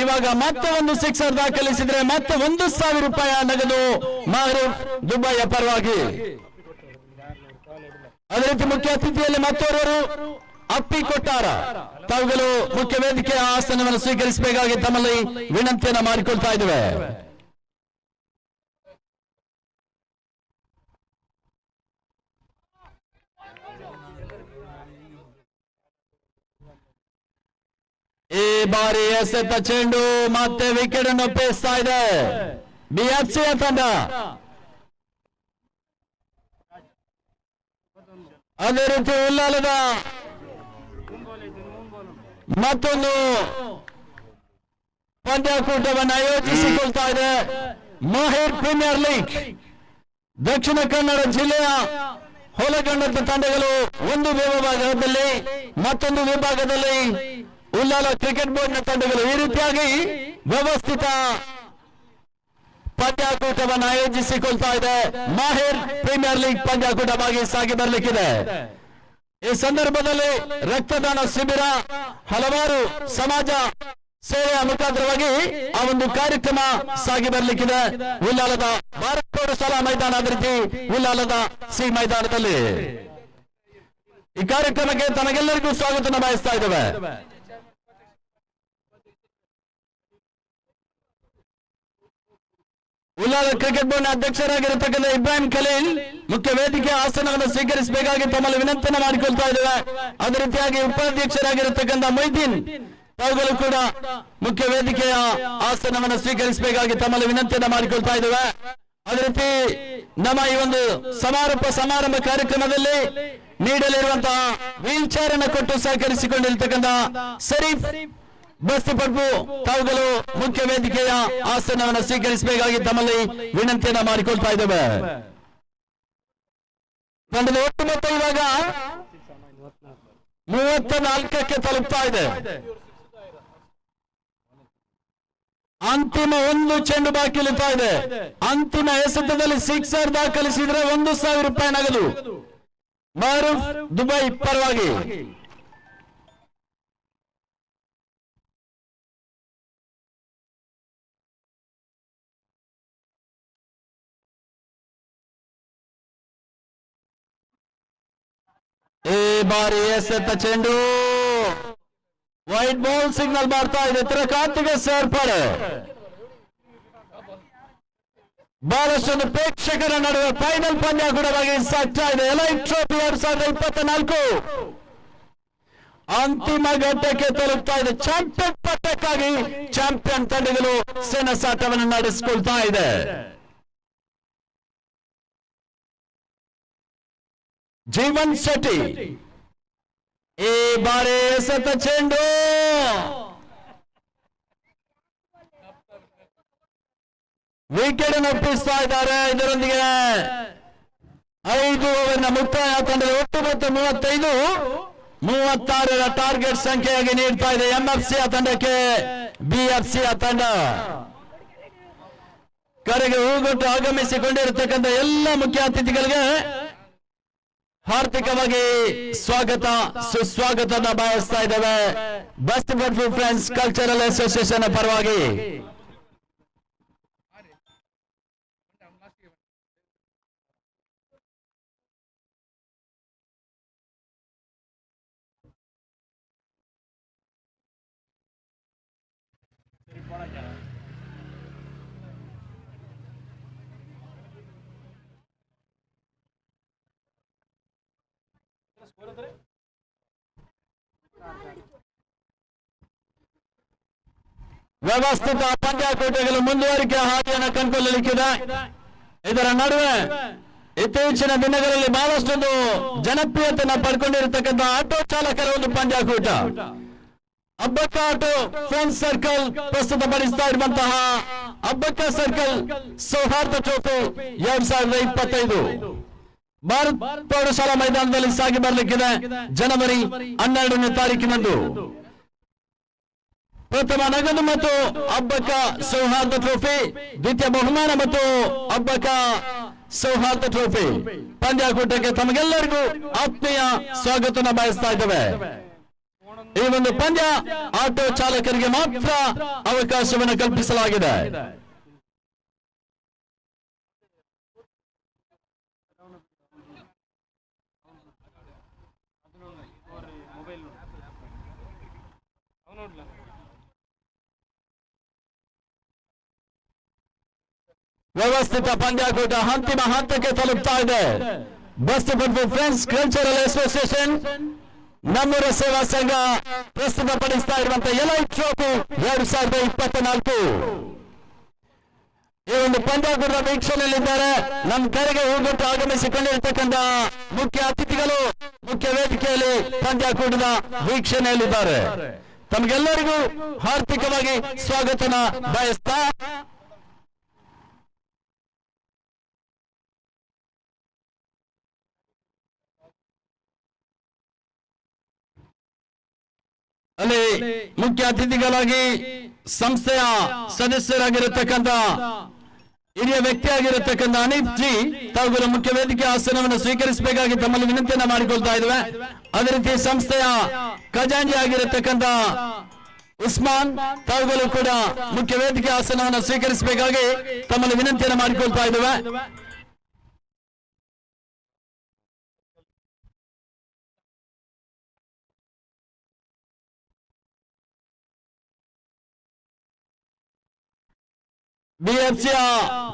Speaker 1: ಇವಾಗ ಮತ್ತೆ ಒಂದು ಸಿಕ್ಸರ್ ದಾಖಲಿಸಿದ್ರೆ ಮತ್ತೆ 1,000 ರೂಪಾಯಿ ನಗದು ಮಾರೂಫ್ ದುಬೈಯ ಪರವಾಗಿ. ಅದೇ ರೀತಿ ಮುಖ್ಯ ಅತಿಥಿಯಲ್ಲಿ ಮತ್ತೋರ್ವರು ಅಪ್ಪಿ ಕೊಟ್ಟಾರ ತಾವುಗಳು ಮುಖ್ಯ ವೇದಿಕೆಯ ಆಸನವನ್ನು ಸ್ವೀಕರಿಸಬೇಕಾಗಿ ತಮ್ಮಲ್ಲಿ ವಿನಂತಿಯನ್ನು ಮಾಡಿಕೊಳ್ತಾ ಇದ್ದೇವೆ. ಈ ಬಾರಿ ಎಸೆತ ಚೆಂಡು ಮತ್ತೆ ವಿಕೆಟ್ ಅನ್ನು ಒಪ್ಪಿಸ್ತಾ ಇದೆ ಬಿಎಫ್ಸಿಯ ತಂಡ. ಅದೇ ರೀತಿ ಉಲ್ಲಾಲದ ಮತ್ತೊಂದು ಪಂದ್ಯಾಕೂಟವನ್ನು ಆಯೋಜಿಸಿಕೊಳ್ತಾ ಇದೆ ಮಾಹಿರ್ ಪ್ರೀಮಿಯರ್ ಲೀಗ್. ದಕ್ಷಿಣ ಕನ್ನಡ ಜಿಲ್ಲೆಯ ಹೊಲಗಂಡದ ತಂಡಗಳು ಒಂದು ವಿಭಾಗದಲ್ಲಿ, ಮತ್ತೊಂದು ವಿಭಾಗದಲ್ಲಿ ಉಲ್ಲಾಲ ಕ್ರಿಕೆಟ್ ಬೋರ್ಡ್ನ ತಂಡಗಳು. ಈ ರೀತಿಯಾಗಿ ವ್ಯವಸ್ಥಿತ ಪಂದ್ಯಾಕೂಟವನ್ನು ಆಯೋಜಿಸಿಕೊಳ್ತಾ ಇದೆ. ಮಾಹಿರ್ ಪ್ರೀಮಿಯರ್ ಲೀಗ್ ಪಂದ್ಯಾಕೂಟವಾಗಿ ಸಾಗಿ ಬರಲಿಕ್ಕಿದೆ. ಈ ಸಂದರ್ಭದಲ್ಲಿ ರಕ್ತದಾನ ಶಿಬಿರ, ಹಲವಾರು ಸಮಾಜ ಸೇವೆಯ ಮುಖಾಂತರವಾಗಿ ಆ ಒಂದು ಕಾರ್ಯಕ್ರಮ ಸಾಗಿ ಬರಲಿಕ್ಕಿದೆ. ಉಲ್ಲಾಲದ ಭಾರತ ಪ್ರೌಢಶಾಲಾ ಮೈದಾನ, ಅದೇ ರೀತಿ ಉಲ್ಲಾಲದ ಸಿ ಮೈದಾನದಲ್ಲಿ ಈ ಕಾರ್ಯಕ್ರಮಕ್ಕೆ ತಮಗೆಲ್ಲರಿಗೂ ಸ್ವಾಗತ ಬಯಸ್ತಾ ಇದ್ದೇವೆ. ಉಲ್ಲಾಲ ಕ್ರಿಕೆಟ್ ಬೋರ್ಡ್ನ ಅಧ್ಯಕ್ಷರಾಗಿರತಕ್ಕಂಥ ಇಬ್ರಾಹಿಂ ಖಲೀಲ್ ಮುಖ್ಯ ವೇದಿಕೆ ಆಸನವನ್ನು ಸ್ವೀಕರಿಸಬೇಕಾಗಿ ತಮ್ಮಲ್ಲಿ ವಿನಂತಿಯನ್ನು ಮಾಡಿಕೊಳ್ತಾ ಇದ್ದೇವೆ. ಅದೇ ರೀತಿಯಾಗಿ ಉಪಾಧ್ಯಕ್ಷರಾಗಿರತಕ್ಕಂಥ ಮೊಯ್ದೀನ್ ತಾವುಗಳು ಕೂಡ ಮುಖ್ಯ ವೇದಿಕೆಯ ಆಸನವನ್ನು ಸ್ವೀಕರಿಸಬೇಕಾಗಿ ತಮ್ಮಲ್ಲಿ ವಿನಂತಿಯನ್ನು ಮಾಡಿಕೊಳ್ತಾ ಇದ್ದೇವೆ. ಅದೇ ರೀತಿ ನಮ್ಮ ಈ ಒಂದು ಸಮಾರಂಭ ಕಾರ್ಯಕ್ರಮದಲ್ಲಿ ನೀಡಲಿರುವಂತಹ ವೀಲ್ ಚೇರ್ ಅನ್ನು ಕೊಟ್ಟು ಸಹಕರಿಸಿಕೊಂಡಿರ್ತಕ್ಕಂಥ ಶರೀಫ್ ಬಸ್ತಿಪಡ್ಪು ತಾವುಗಳು ಮುಖ್ಯ ವೇದಿಕೆಯ ಆಸನವನ್ನು ಸ್ವೀಕರಿಸಬೇಕಾಗಿ ತಮ್ಮಲ್ಲಿ ವಿನಂತಿಯನ್ನ ಮಾಡಿಕೊಳ್ತಾ ಇದ್ದೇವೆ. ತಂಡದ ಒಟ್ಟು ಮೊತ್ತ ಇವಾಗ 34ಕ್ಕೆ ತಲುಪ್ತಾ ಇದೆ. ಅಂತಿಮ ಒಂದು ಚೆಂಡು ಬಾಕಿ ಉಳಿತಾ ಇದೆ. ಅಂತಿಮ ಎಸೆತದಲ್ಲಿ ಸಿಕ್ಸರ್ ದಾಖಲಿಸಿದ್ರೆ 1,000 ರೂಪಾಯಿ ನಗದು ಮಾರೂಫ್ ದುಬೈ ಪರವಾಗಿ. ಈ ಬಾರಿ ಎಸೆತ ಚೆಂಡು ವೈಟ್ ಬಾಲ್ ಸಿಗ್ನಲ್ ಮಾಡ್ತಾ ಇದೆ. ಕಾರ್ತಿಕ ಸೇರ್ಪಡೆ. ಬಹಳಷ್ಟು ಪ್ರೇಕ್ಷಕರ ನಡುವೆ ಫೈನಲ್ ಪಂದ್ಯ ಕೂಡ ಸಾಗ್ತಾ ಇದೆ. ಎಲೈಟ್ ಟ್ರೋಫಿ 2024 ಅಂತಿಮ ಘಟ್ಟಕ್ಕೆ ತಲುಪ್ತಾ ಇದೆ. ಚಾಂಪಿಯನ್ ಪಟ್ಟಕ್ಕಾಗಿ ಚಾಂಪಿಯನ್ ತಂಡಗಳು ಸೆಣಸಾಟವನ್ನು ನಡೆಸಿಕೊಳ್ತಾ ಇದೆ. ಜೀವನ್ ಶೆಟ್ಟಿ ಈ ಬಾರಿ ಎಸೆತ ಚೆಂಡು ವಿಕೆಟ್ ಅನ್ನು ಒಪ್ಪಿಸ್ತಾ ಇದ್ದಾರೆ. ಇದರೊಂದಿಗೆ 5 ಓವರ್ನ ಮುಕ್ತಾಯ. ತಂಡದ ಒಟ್ಟು ಮೊತ್ತ 35, 36ರ ಟಾರ್ಗೆಟ್ ಸಂಖ್ಯೆಯಾಗಿ ನೀಡ್ತಾ ಇದೆ ಎಂಎಫ್ಸಿಯ ತಂಡಕ್ಕೆ ಬಿಎಫ್ಸಿಯ ತಂಡ. ಕರೆಗೆ ಹೂಗೊಟ್ಟು ಆಗಮಿಸಿಕೊಂಡಿರತಕ್ಕಂಥ ಎಲ್ಲ ಮುಖ್ಯ ಅತಿಥಿಗಳಿಗೆ ಹಾರ್ದಿಕವಾಗಿ ಸ್ವಾಗತ ಸುಸ್ವಾಗತನ ಬಯಸ್ತಾ ಇದ್ದೇವೆ ಬಸ್ತಿಪಡ್ಪು ಫ್ರೆಂಡ್ಸ್ ಕಲ್ಚರಲ್ ಅಸೋಸಿಯೇಷನ್ ಪರವಾಗಿ. ವ್ಯವಸ್ಥಿತ ಪಂದ್ಯಾಕೂಟಗಳು ಮುಂದುವರಿಕೆ ಹಾದಿಯನ್ನು ಕಂಡುಕೊಳ್ಳಲಿಕ್ಕಿದೆ. ಇದರ ನಡುವೆ ಇತ್ತೀಚಿನ ದಿನಗಳಲ್ಲಿ ಬಹಳಷ್ಟೊಂದು ಜನಪ್ರಿಯತೆಯನ್ನು ಪಡ್ಕೊಂಡಿರತಕ್ಕಂಥ ಆಟೋ ಚಾಲಕರ ಒಂದು ಪಂದ್ಯಾಕೂಟ ಅಬ್ಬಕ್ಕ ಆಟೋ ಫ್ರೆಂಡ್ಸ್ ಸರ್ಕಲ್ ಪ್ರಸ್ತುತಪಡಿಸ್ತಾ ಇರುವಂತಹ ಅಬ್ಬಕ್ಕ ಸರ್ಕಲ್ ಸೌಹಾರ್ದ ಟ್ರೋಫಿ 2025 ಭಾರತ್ ಪ್ರೌಢಶಾಲಾ ಮೈದಾನದಲ್ಲಿ ಸಾಗಿ ಬರಲಿಕ್ಕಿದೆ. ಜನವರಿ 12ನೇ ತಾರೀಕಿನಂದು ಪ್ರಥಮ ನಗದು ಮತ್ತು ಅಬ್ಬಕ್ಕ ಸೌಹಾರ್ದ ಟ್ರೋಫಿ, ದ್ವಿತೀಯ ಬಹುಮಾನ ಮತ್ತು ಅಬ್ಬಕ್ಕ ಸೌಹಾರ್ದ ಟ್ರೋಫಿ ಪಂದ್ಯಾಕೂಟಕ್ಕೆ ತಮಗೆಲ್ಲರಿಗೂ ಆತ್ಮೀಯ ಸ್ವಾಗತನ ಬಯಸ್ತಾ ಇದ್ದೇವೆ. ಈ ಒಂದು ಪಂದ್ಯ ಆಟೋ ಚಾಲಕರಿಗೆ ಮಾತ್ರ ಅವಕಾಶವನ್ನು ಕಲ್ಪಿಸಲಾಗಿದೆ. ವ್ಯವಸ್ಥಿತ ಪಂದ್ಯಾಕೂಟ ಅಂತಿಮ ಹಂತಕ್ಕೆ ತಲುಪ್ತಾ ಇದೆ. ಬಸ್ತಿಪಡ್ಪು ಫ್ರೆಂಡ್ಸ್ ಕಲ್ಚರಲ್ ಅಸೋಸಿಯೇಷನ್ ನಮ್ಮೂರ ಸೇವಾ ಸಂಘ ಪ್ರಸ್ತುತಪಡಿಸ್ತಾ ಇರುವಂತಹ ಎಲೈಟ್ ಟ್ರೋಫಿ 2024 ಈ ಒಂದು ಪಂದ್ಯಾಕೂಟದ ವೀಕ್ಷಣೆಯಲ್ಲಿದ್ದಾರೆ. ನಮ್ಮ ಕರೆಗೆ ಹೂಗೊಟ್ಟು ಆಗಮಿಸಿಕೊಂಡಿರತಕ್ಕಂಥ ಮುಖ್ಯ ಅತಿಥಿಗಳು ಮುಖ್ಯ ವೇದಿಕೆಯಲ್ಲಿ ಪಂದ್ಯಾಕೂಟದ ವೀಕ್ಷಣೆಯಲ್ಲಿದ್ದಾರೆ. ತಮಗೆಲ್ಲರಿಗೂ ಹಾರ್ದಿಕವಾಗಿ ಸ್ವಾಗತನ ಬಯಸ್ತಾ ಅಲ್ಲಿ ಮುಖ್ಯ ಅತಿಥಿಗಳಾಗಿ ಸಂಸ್ಥೆಯ ಸದಸ್ಯರಾಗಿರತಕ್ಕಂಥ ಹಿರಿಯ ವ್ಯಕ್ತಿಯಾಗಿರತಕ್ಕಂಥ ಅನೀಫ್ ಜಿ ತಾವುಗಳು ಮುಖ್ಯ ವೇದಿಕೆ ಆಸನವನ್ನು ಸ್ವೀಕರಿಸಬೇಕಾಗಿ ತಮ್ಮಲ್ಲಿ ವಿನಂತಿಯನ್ನ ಮಾಡಿಕೊಳ್ತಾ ಇದ್ದೇವೆ. ಅದೇ ರೀತಿ ಸಂಸ್ಥೆಯ ಖಜಾಂಚಿ ಆಗಿರತಕ್ಕಂಥ ಉಸ್ಮಾನ್ ತಾವುಗಳು ಕೂಡ ಮುಖ್ಯ ವೇದಿಕೆ ಆಸನವನ್ನು ಸ್ವೀಕರಿಸಬೇಕಾಗಿ ತಮ್ಮಲ್ಲಿ ವಿನಂತಿಯನ್ನು ಮಾಡಿಕೊಳ್ತಾ ಇದ್ದೇವೆ. ಬಿಎಫ್ಸಿಯ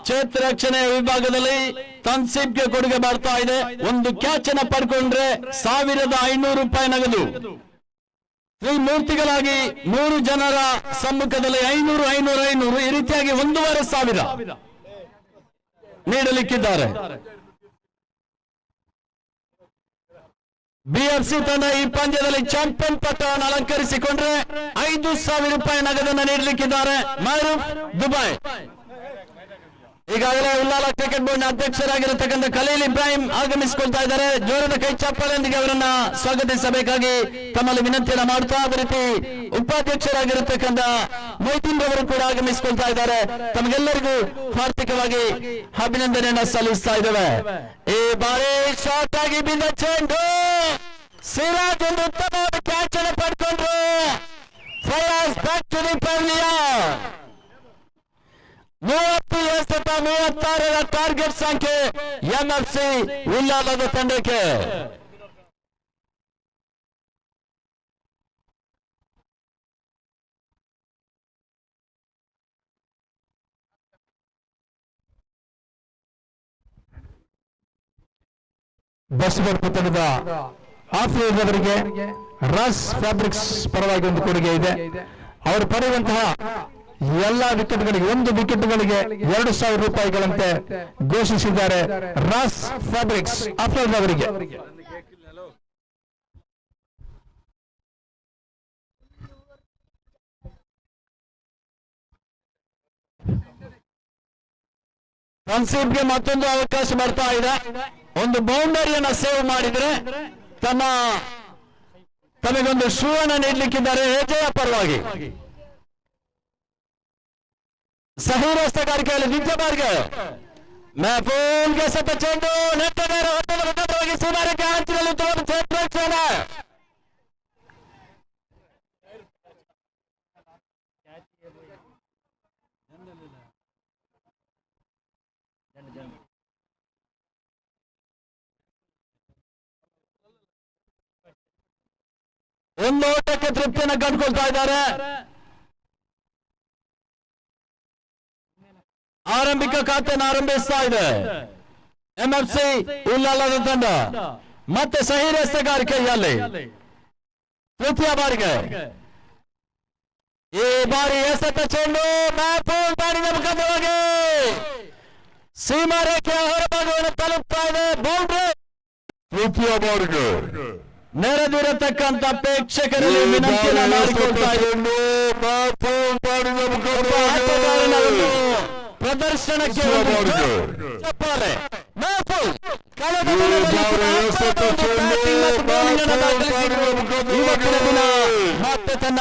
Speaker 1: ಕ್ಷೇತ್ರ ರಕ್ಷಣೆ ವಿಭಾಗದಲ್ಲಿ ತನ್ಸೀಬ್ಗೆ ಕೊಡುಗೆ ಬರ್ತಾ ಇದೆ. ಒಂದು ಕ್ಯಾಚ್ ಅನ್ನು ಪಡ್ಕೊಂಡ್ರೆ 1,500 ರೂಪಾಯಿ ನಗದು. ತ್ರಿಮೂರ್ತಿಗಳಾಗಿ 3 ಜನರ ಸಮ್ಮುಖದಲ್ಲಿ 500 ಈ ರೀತಿಯಾಗಿ 1,500 ನೀಡಲಿಕ್ಕಿದ್ದಾರೆ. ಬಿಎಫ್ಸಿ ತಂಡ ಈ ಪಂದ್ಯದಲ್ಲಿ ಚಾಂಪಿಯನ್ ಪಟ್ಟವನ್ನು ಅಲಂಕರಿಸಿಕೊಂಡ್ರೆ 5,000 ರೂಪಾಯಿ ನಗದನ್ನು ನೀಡಲಿಕ್ಕಿದ್ದಾರೆ. ಮಾರೂಫ್ ದುಬೈ. ಈಗಾಗಲೇ ಉಲ್ಲಾಲ ಕ್ರಿಕೆಟ್ ಬೋರ್ಡ್ ಅಧ್ಯಕ್ಷರಾಗಿರತಕ್ಕಂಥ ಖಲೀಲ್ ಇಬ್ರಾಹಿಂ ಆಗಮಿಸಿಕೊಳ್ತಾ ಇದ್ದಾರೆ. ಜೋರದ ಕೈ ಚಪ್ಪಾಳೆಯೊಂದಿಗೆ ಅವರನ್ನ ಸ್ವಾಗತಿಸಬೇಕಾಗಿ ತಮ್ಮಲ್ಲಿ ವಿನಂತಿಯನ್ನು ಮಾಡ್ತಾ, ಅದೇ ರೀತಿ ಉಪಾಧ್ಯಕ್ಷರಾಗಿರತಕ್ಕಂಥ ಮೊಯ್ತೀನ್ ರವರು ಕೂಡ ಆಗಮಿಸಿಕೊಳ್ತಾ ಇದ್ದಾರೆ. ತಮಗೆಲ್ಲರಿಗೂ ಹಾರ್ದಿಕವಾಗಿ ಅಭಿನಂದನೆಯನ್ನ ಸಲ್ಲಿಸ್ತಾ ಇದ್ದೇವೆ. ಈ ಬಾರಿ ಶಾರ್ಟ್ ಆಗಿ ಬಿದ್ದ ಚೆಂಡು ಸಿರಾಜ್ ಒಂದು ಉತ್ತಮವಾದ ಕ್ಯಾಚ್ ಅನ್ನು ಪಡ್ಕೊಂಡ್ರು. Fayaz back to the pavilion. 36 target ಸಂಖ್ಯೆ ಎಂಎಫ್ಸಿ ಉಲ್ಲಾಲದ ತಂಡಕ್ಕೆ.
Speaker 2: ಬಸ್ಬರ್ ತಂಡದ ಆಫ್ರಿಯವರಿಗೆ ರಾಸ್ ಫ್ಯಾಬ್ರಿಕ್ಸ್ ಪರವಾಗಿ ಒಂದು ಕೊಡುಗೆ ಇದೆ. ಅವರು ಪಡೆಯುವಂತಹ ಎಲ್ಲಾ ವಿಕೆಟ್ಗಳಿಗೆ 1 ವಿಕೆಟ್ಗಳಿಗೆ 2,000 ರೂಪಾಯಿಗಳಂತೆ ಘೋಷಿಸಿದ್ದಾರೆ. ರಾಸ್ ಫ್ಯಾಬ್ರಿಕ್ಸ್ ಅಫ್ರೋಜ್ ಅವರಿಗೆ.
Speaker 1: ತನ್ಸೀಬ್ಗೆ ಮತ್ತೊಂದು ಅವಕಾಶ ಬರ್ತಾ ಇದೆ. ಒಂದು ಬೌಂಡರಿಯನ್ನ ಸೇವ್ ಮಾಡಿದ್ರೆ ತಮಗೊಂದು ಶೂ ಅನ್ನು ನೀಡಲಿಕ್ಕಿದ್ದಾರೆ ಎಜೆಯ ಪರವಾಗಿ. ಸಹಿ ರಸ್ತಗಾರಿಕೆಯಲ್ಲಿ ನಿಜಮಾರ್ಗ महफूल के साथ चेंडू नेट में होगी सीमारे के अंचल ಒಂದು ಓಟಕ್ಕೆ ತೃಪ್ತಿಯನ್ನು ಕಂಡುಕೊಳ್ತಾ ಇದ್ದಾರೆ. ಆರಂಭಿಕ ಖಾತೆಯನ್ನು ಆರಂಭಿಸ್ತಾ ಇದೆ ಎಂಎಫ್ಸಿ ಉಲ್ಲಾಲದ ತಂಡ. ಮತ್ತೆ ಸಹಿ ರಸ್ತೆಗಾರಿಕೆಯಲ್ಲಿ ತೃತೀಯ ಬಾರಿಗೆ ಈ ಬಾರಿ ಎಸೆತ ಚೆಂಡು ಮ್ಯಾಪೂಲ್ ಬಾಡಿನ ಮುಖಾಂತರವಾಗಿ ಸೀಮಾ ರೇಖೆಯ ಹೊರಭಾಗವನ್ನು ತಲುಪ್ತಾ ಇದೆ. ಬೌಂಡ್ರಿ
Speaker 2: ತೃತೀಯ ಬಾರಿಗೆ
Speaker 1: ನೆರೆದಿರತಕ್ಕಂತ ಪ್ರೇಕ್ಷಕರಲ್ಲಿ ವಿನಂತಿಯನ್ನು ಮಾಡಿಕೊಳ್ತಾ ಇದ್ದು ಪ್ರದರ್ಶನಕ್ಕೆ ಚಪ್ಪಾಳೆ. ಮತ್ತೆ ತನ್ನ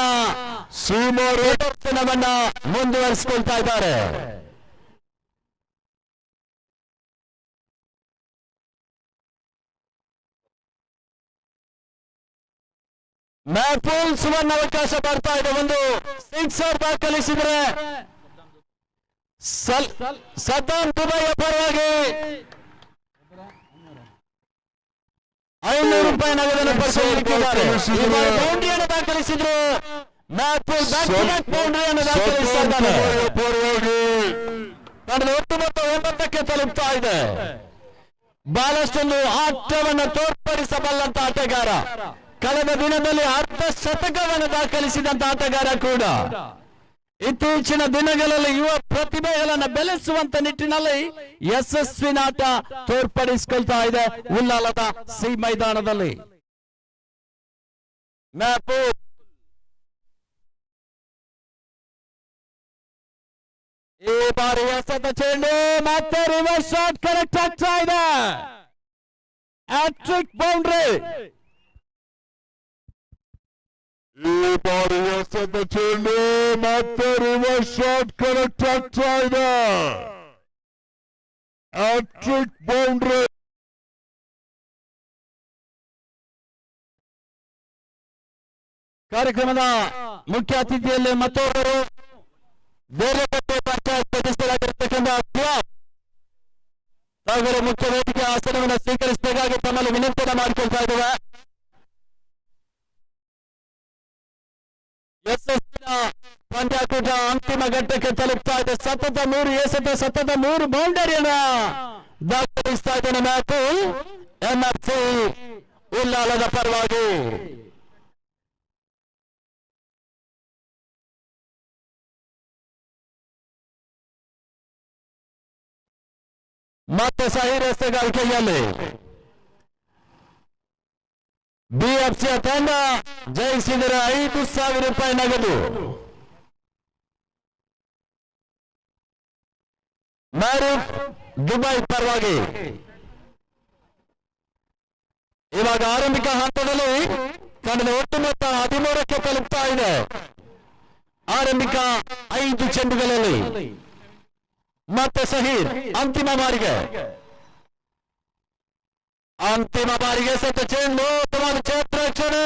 Speaker 1: ಪ್ರದರ್ಶನವನ್ನ ಮುಂದುವರಿಸಿಕೊಳ್ತಾ ಇದ್ದಾರೆ. ಮ್ಯಾಪೂಲ್ ಸುವರ್ಣ ಅವಕಾಶ ಬರ್ತಾ ಇದೆ. ಒಂದು ಸಿಕ್ಸರ್ ದಾಖಲಿಸಿದ್ರೆ ಸದ್ದಾಂ ದುಬೈಯ ಪರವಾಗಿ 500 ರೂಪಾಯಿ ನಗದನ್ನು ಪಡೆದುಕೊಂಡಿದ್ದಾರೆ. ಬೌಂಡ್ರಿಯನ್ನು ದಾಖಲಿಸಿದ್ರು ಮ್ಯಾಪೂಲ್ ಬ್ಯಾಕ್ ಬೌಂಡ್ರಿಯನ್ನು ದಾಖಲಿಸ್ತಾ ಇದ್ದಾರೆ. ತಂಡದ 9ಕ್ಕೆ ತಲುಪ್ತಾ ಇದೆ. ಬಹಳಷ್ಟೊಂದು ಆಟವನ್ನು ತೋರ್ಪಡಿಸಬಲ್ಲಂತ ಆಟಗಾರ, ಕಳೆದ ದಿನದಲ್ಲಿ ಅರ್ಧ ಶತಕವನ್ನು ದಾಖಲಿಸಿದಂತ ಆಟಗಾರ ಕೂಡ. ಇತ್ತೀಚಿನ ದಿನಗಳಲ್ಲಿ ಯುವ ಪ್ರತಿಭೆಗಳನ್ನು ಬೆಳೆಸುವಂತ ನಿಟ್ಟಿನಲ್ಲಿ ಯಶಸ್ವಿ ಆಟ ತೋರ್ಪಡಿಸಿಕೊಳ್ತಾ ಇದೆ ಉಲ್ಲಾಲದ ಸಿ ಮೈದಾನದಲ್ಲಿ. ಮ್ಯಾಪೂಲ್ ಈ ಬಾರಿ ಎಸೆತ ಚೆಂಡು ಮತ್ತೆ ರಿವರ್ಸ್ ಶಾಟ್ ಕನೆಕ್ಟ್ ಆಗ್ತಾ ಇದೆ. Hat-trick boundary.
Speaker 2: ಈ ಬಾರಿ ಎಸೆತ ಚೆಂಡು ಮತ್ತೆ ರಿವರ್ಸ್ ಶಾಟ್ ಕನೆಕ್ಟ್ ಆಗ್ತಾ ಇದೆ. Hat-trick boundary.
Speaker 1: ಕಾರ್ಯಕ್ರಮದ ಮುಖ್ಯ ಅತಿಥಿಯಲ್ಲಿ ಮತ್ತೊಬ್ಬರು ಬೇರೆಪಟ್ಟೆ ಪಂಚಾಯತ್ ಸದಸ್ಯರಾಗಿರ್ತಕ್ಕಂಥ ತಾವರ ಮುಖ್ಯ ವೇದಿಕೆ ಆಸನವನ್ನು ಸ್ವೀಕರಿಸಬೇಕಾಗಿ ತಮ್ಮಲ್ಲಿ ವಿನಂತಿಯನ್ನು ಮಾಡಿಕೊಳ್ತಾ ಇದ್ದೇವೆ. ಯಶಸ್ವಿನ ಪಂದ್ಯಾಕೂಟ ಅಂತಿಮ ಘಟ್ಟಕ್ಕೆ ತಲುಪ್ತಾ ಇದೆ. ಸತತ 3 ಬೌಂಡರಿಯನ್ನ ದಾಖಲಿಸ್ತಾ ಇದ್ದಾನೆ ಮ್ಯಾಪೂಲ್ ಎಂಎಫ್ಸಿ ಉಲ್ಲಾಲದ ಪರವಾಗಿ. ಮತ್ತೆ ಸಹಿ ರಸ್ತೆಗಾರಿಕೆಯಲ್ಲಿ ಬಿಎಫ್ಸಿಯ ತಂಡ ಜಯಿಸಿದರೆ 5,000 ರೂಪಾಯಿ ನಗದು. ಮ್ಯಾರಿಫ್ ದುಬೈ ಪರವಾಗಿ ಇವಾಗ ಆರಂಭಿಕ ಹಂತದಲ್ಲಿ ತಂಡದ ಒಟ್ಟು ಮೊತ್ತ 13ಕ್ಕೆ ತಲುಪ್ತಾ ಇದೆ. ಆರಂಭಿಕ 5 ಚೆಂಡುಗಳಲ್ಲಿ ಮತ್ತೆ ಸಹೀರ್ ಅಂತಿಮ ಬಾರಿಗೆ ಸತ್ತ ಚೆಂಡು ಉತ್ತಮವಾದ ಕ್ಷೇತ್ರ ರಕ್ಷಣೆ.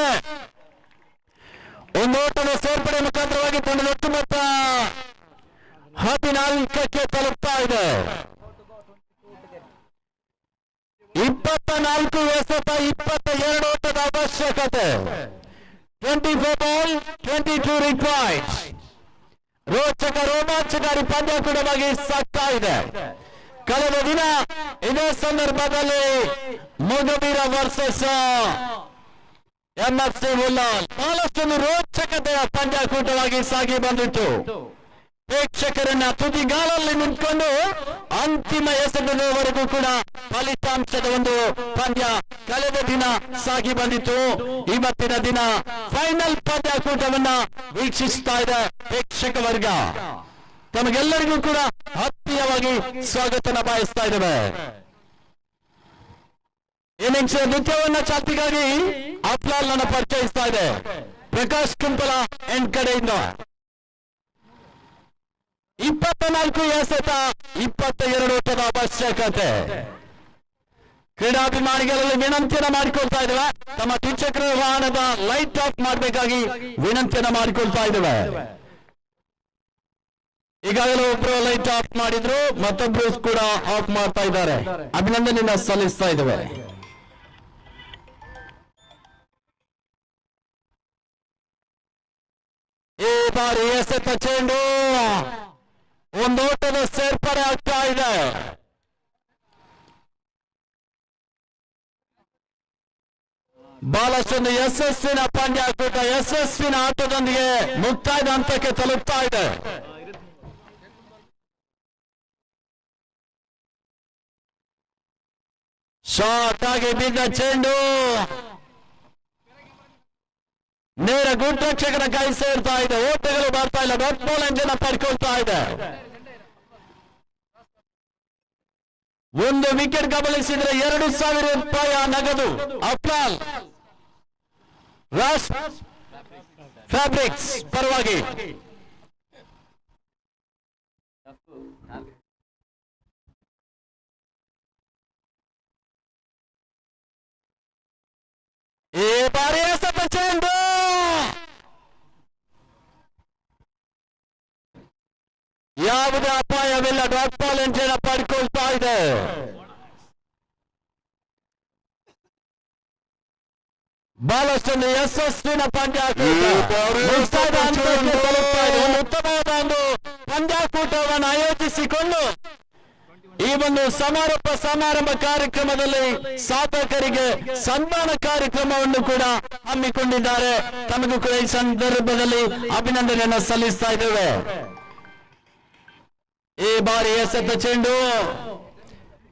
Speaker 1: ಒಂದು ಓಟದ ಸೇರ್ಪಡೆ ಮುಖಾಂತರವಾಗಿ ತಂಡದ ಒಟ್ಟು ಮೊತ್ತ 14ಕ್ಕೆ ತಲುಪ್ತಾ ಇದೆ. 24 ಎಸೆತ 22 ಓಟದ ಅವಶ್ಯಕತೆ. 24 ಬಾಲ್ 22 ರಿಕ್ವೈರ್ಡ್. ರೋಚಕ ರೋಮಾಂಚಕಾರಿ ಪಂದ್ಯಕೂಟವಾಗಿ ಸಾಗ್ತಾ ಇದೆ. ಕಳೆದ ದಿನ ಇದೇ ಸಂದರ್ಭದಲ್ಲಿ ಮೊಗವೀರ ವರ್ಸಸ್ MFC ಉಲ್ಲಾಲ್ ಬಹಳಷ್ಟೊಂದು ರೋಚಕತೆಯ ಪಂದ್ಯಕೂಟವಾಗಿ ಸಾಗಿ ಬಂದಿತ್ತು. ಪ್ರೇಕ್ಷಕರನ್ನ ತುದಿಗಾಲಲ್ಲಿ ನಿಂತ್ಕೊಂಡು ಅಂತಿಮ ಎಸೆತದವರೆಗೂ ಕೂಡ ಫಲಿತಾಂಶದ ಒಂದು ಪಂದ್ಯ ಕಳೆದ ದಿನ ಸಾಗಿ ಬಂದಿತ್ತು. ಇವತ್ತಿನ ದಿನ ಫೈನಲ್ ಪಂದ್ಯಕೂಟವನ್ನ ವೀಕ್ಷಿಸ್ತಾ ಇದೆ ಪ್ರೇಕ್ಷಕ ವರ್ಗ. ತಮಗೆಲ್ಲರಿಗೂ ಕೂಡ ಆತ್ಮೀಯವಾಗಿ ಸ್ವಾಗತನ ಬಯಸ್ತಾ ಇದ್ದೇವೆ. ಇನ್ನಿಂಗ್ಸ್ ನೃತ್ಯವನ್ನ ಚಾಲ್ತಿಗಾಗಿ ಅಪ್ಲಾಲ್ ನನ್ನ ಪರಿಚಯಿಸ್ತಾ ಇದೆ. ಪ್ರಕಾಶ್ ಕುಂಪಲ ಎಂಡ್ ಕಡೆಯಿಂದ 24 ಎಸೆತ 22 ಓಟದ ಅವಶ್ಯಕತೆ. ಕ್ರೀಡಾಭಿಮಾನಿಗಳಲ್ಲಿ ವಿನಂತಿಯನ್ನ ಮಾಡಿಕೊಳ್ತಾ ಇದ್ದೇವೆ. ತಮ್ಮ ದ್ವಿಚಕ್ರ ವಾಹನದ ಲೈಟ್ ಆಫ್ ಮಾಡಬೇಕಾಗಿ ವಿನಂತಿಯನ್ನ ಮಾಡಿಕೊಳ್ತಾ ಇದ್ದೇವೆ. ಈಗಾಗಲೇ ಒಬ್ರು ಲೈಟ್ ಆಫ್ ಮಾಡಿದ್ರು, ಮತ್ತೊಬ್ರು ಕೂಡ ಆಫ್ ಮಾಡ್ತಾ ಇದ್ದಾರೆ. ಅಭಿನಂದನೆಯನ್ನ ಸಲ್ಲಿಸ್ತಾ ಇದ್ದೇವೆ. ಈ ಬಾರಿ ಎಸೆತ ಚೆಂಡು ಒಂದು ಓಟದ ಸೇರ್ಪಡೆ ಆಗ್ತಾ ಇದೆ. ಬಹಳಷ್ಟೊಂದು ಯಶಸ್ವಿನ ಪಂದ್ಯಕೂಟ, ಯಶಸ್ವಿನ ಆಟದೊಂದಿಗೆ ಮುಕ್ತಾಯದ ಹಂತಕ್ಕೆ ತಲುಪ್ತಾ ಇದೆ. ಶಾರ್ಟ್ ಆಗಿ ಬಿದ್ದ ಚೆಂಡು ನೇರ ಗುಡ್ರಕ್ಷಕನ ಕೈ ಸೇರ್ತಾ ಇದೆ. ಓಟಗಳು ಬರ್ತಾ ಇಲ್ಲ. ಡಾಟ್ ಬಾಲ್ ಎಂಜನ್ ಪಡ್ಕೊಳ್ತಾ ಇದೆ. ಒಂದು ವಿಕೆಟ್ ಗಮನಿಸಿದ್ರೆ 2,000 ರೂಪಾಯಿ ನಗದು. ಅಪ್ಲಾಲ್ ರಾಸ್ ಫ್ಯಾಬ್ರಿಕ್ಸ್ ಪರವಾಗಿ ಈ ಬಾರಿ ಎಸೆತ ಚೆಂಡು ಯಾವುದೇ ಅಪಾಯವಿಲ್ಲ. ಡಾಟ್ ಬಾಲ್ ಎಂಜನ್ ಪಡ್ಕೊಳ್ತಾ ಇದೆ. ಬಹಳಷ್ಟೊಂದು ಯಶಸ್ವಿನ ಪಂದ್ಯಕೂಟ ಮುಕ್ತಾಯದ ಹಂತಕ್ಕೆ ತಲುಪ್ತಾ ಇದೆ. ಒಂದು ಉತ್ತಮವಾದ ಒಂದು ಪಂದ್ಯಕೂಟವನ್ನು ಆಯೋಜಿಸಿಕೊಂಡು ಈ ಒಂದು ಸಮಾರಂಭ ಕಾರ್ಯಕ್ರಮದಲ್ಲಿ ಸಾಧಕರಿಗೆ ಸನ್ಮಾನ ಕಾರ್ಯಕ್ರಮವನ್ನು ಕೂಡ ಹಮ್ಮಿಕೊಂಡಿದ್ದಾರೆ. ತಮಗೂ ಕೂಡ ಈ ಸಂದರ್ಭದಲ್ಲಿ ಅಭಿನಂದನೆಯನ್ನು ಸಲ್ಲಿಸ್ತಾ ಇದ್ದೇವೆ. ಈ ಬಾರಿ ಎಸೆತ ಚೆಂಡು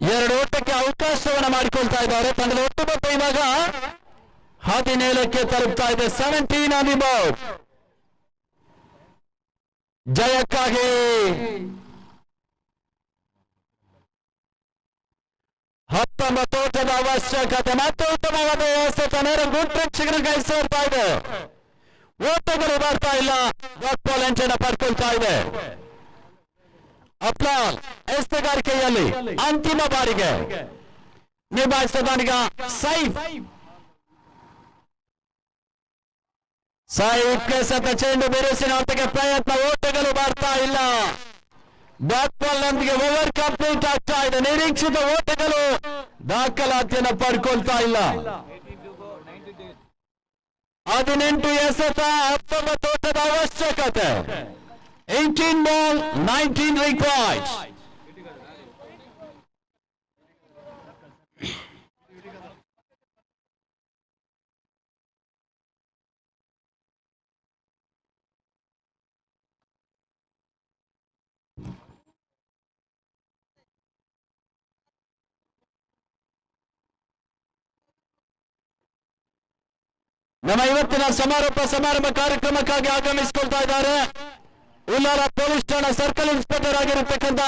Speaker 1: 2 ಓಟಕ್ಕೆ ಅವಕಾಶವನ್ನು ಮಾಡಿಕೊಳ್ತಾ ಇದ್ದಾರೆ. ತಂಡದ ಒಟ್ಟು ಮೊತ್ತ ಇವಾಗ 17ಕ್ಕೆ ತಲುಪ್ತಾ ಇದೆ. 17 ಆನ್ ದಿ ಬೋರ್ಡ್. ಜಯಕ್ಕಾಗಿ 19 ಓಟದ ಅವಶ್ಯಕತೆ. ಮತ್ತೆ ಉತ್ತಮವಾದ ಎಸೆತ ನೇರ ಗುಡ್ರಕ್ಷಕನ ಕೈ ಸೇರ್ತಾ ಇದೆ. ಓಟಗಳು ಬರ್ತಾ ಇಲ್ಲ. ಡಾಟ್ ಬಾಲ್ ಎಂಜನ್ ಪಡ್ಕೊಳ್ತಾ ಇದೆ. ಅಪ್ಲಾಲ್ ಎಸೆಗಾರಿಕೆಯಲ್ಲಿ ಅಂತಿಮ ಬಾರಿಗೆ ನಿಭಾಯಿಸಿದಾನೀಗ ಸೈಫ್. ಸೈಫ್ ಎಸೆತ ಚೆಂಡು ಬಿರುಸಿನ ಹಂತಕ್ಕೆ ಪ್ರಯತ್ನ. ಓಟಗಳು ಬರ್ತಾ ಇಲ್ಲ. ಡಾಟ್ ಬಾಲ್ ನೊಂದಿಗೆ ಓವರ್ ಕಂಪ್ಲೀಟ್ ಆಗ್ತಾ ಇದೆ. ನಿರೀಕ್ಷಿತ ಓಟಗಳು ದಾಖಲಾತಿಯನ್ನು ಪಡ್ಕೊಳ್ತಾ ಇಲ್ಲ. 18 ಎಸೆತ 19 ಓಟದ ಅವಶ್ಯಕತೆ. 18 ball 19 required. ನಮ್ಮ ಇವತ್ತಿನ ಸಮಾರಂಭ ಕಾರ್ಯಕ್ರಮಕ್ಕಾಗಿ ಆಗಮಿಸಿಕೊಳ್ತಾ ಇದ್ದಾರೆ ಉಲ್ಲಾಲ ಪೊಲೀಸ್ ಠಾಣಾ ಸರ್ಕಲ್ ಇನ್ಸ್ಪೆಕ್ಟರ್ ಆಗಿರತಕ್ಕಂತ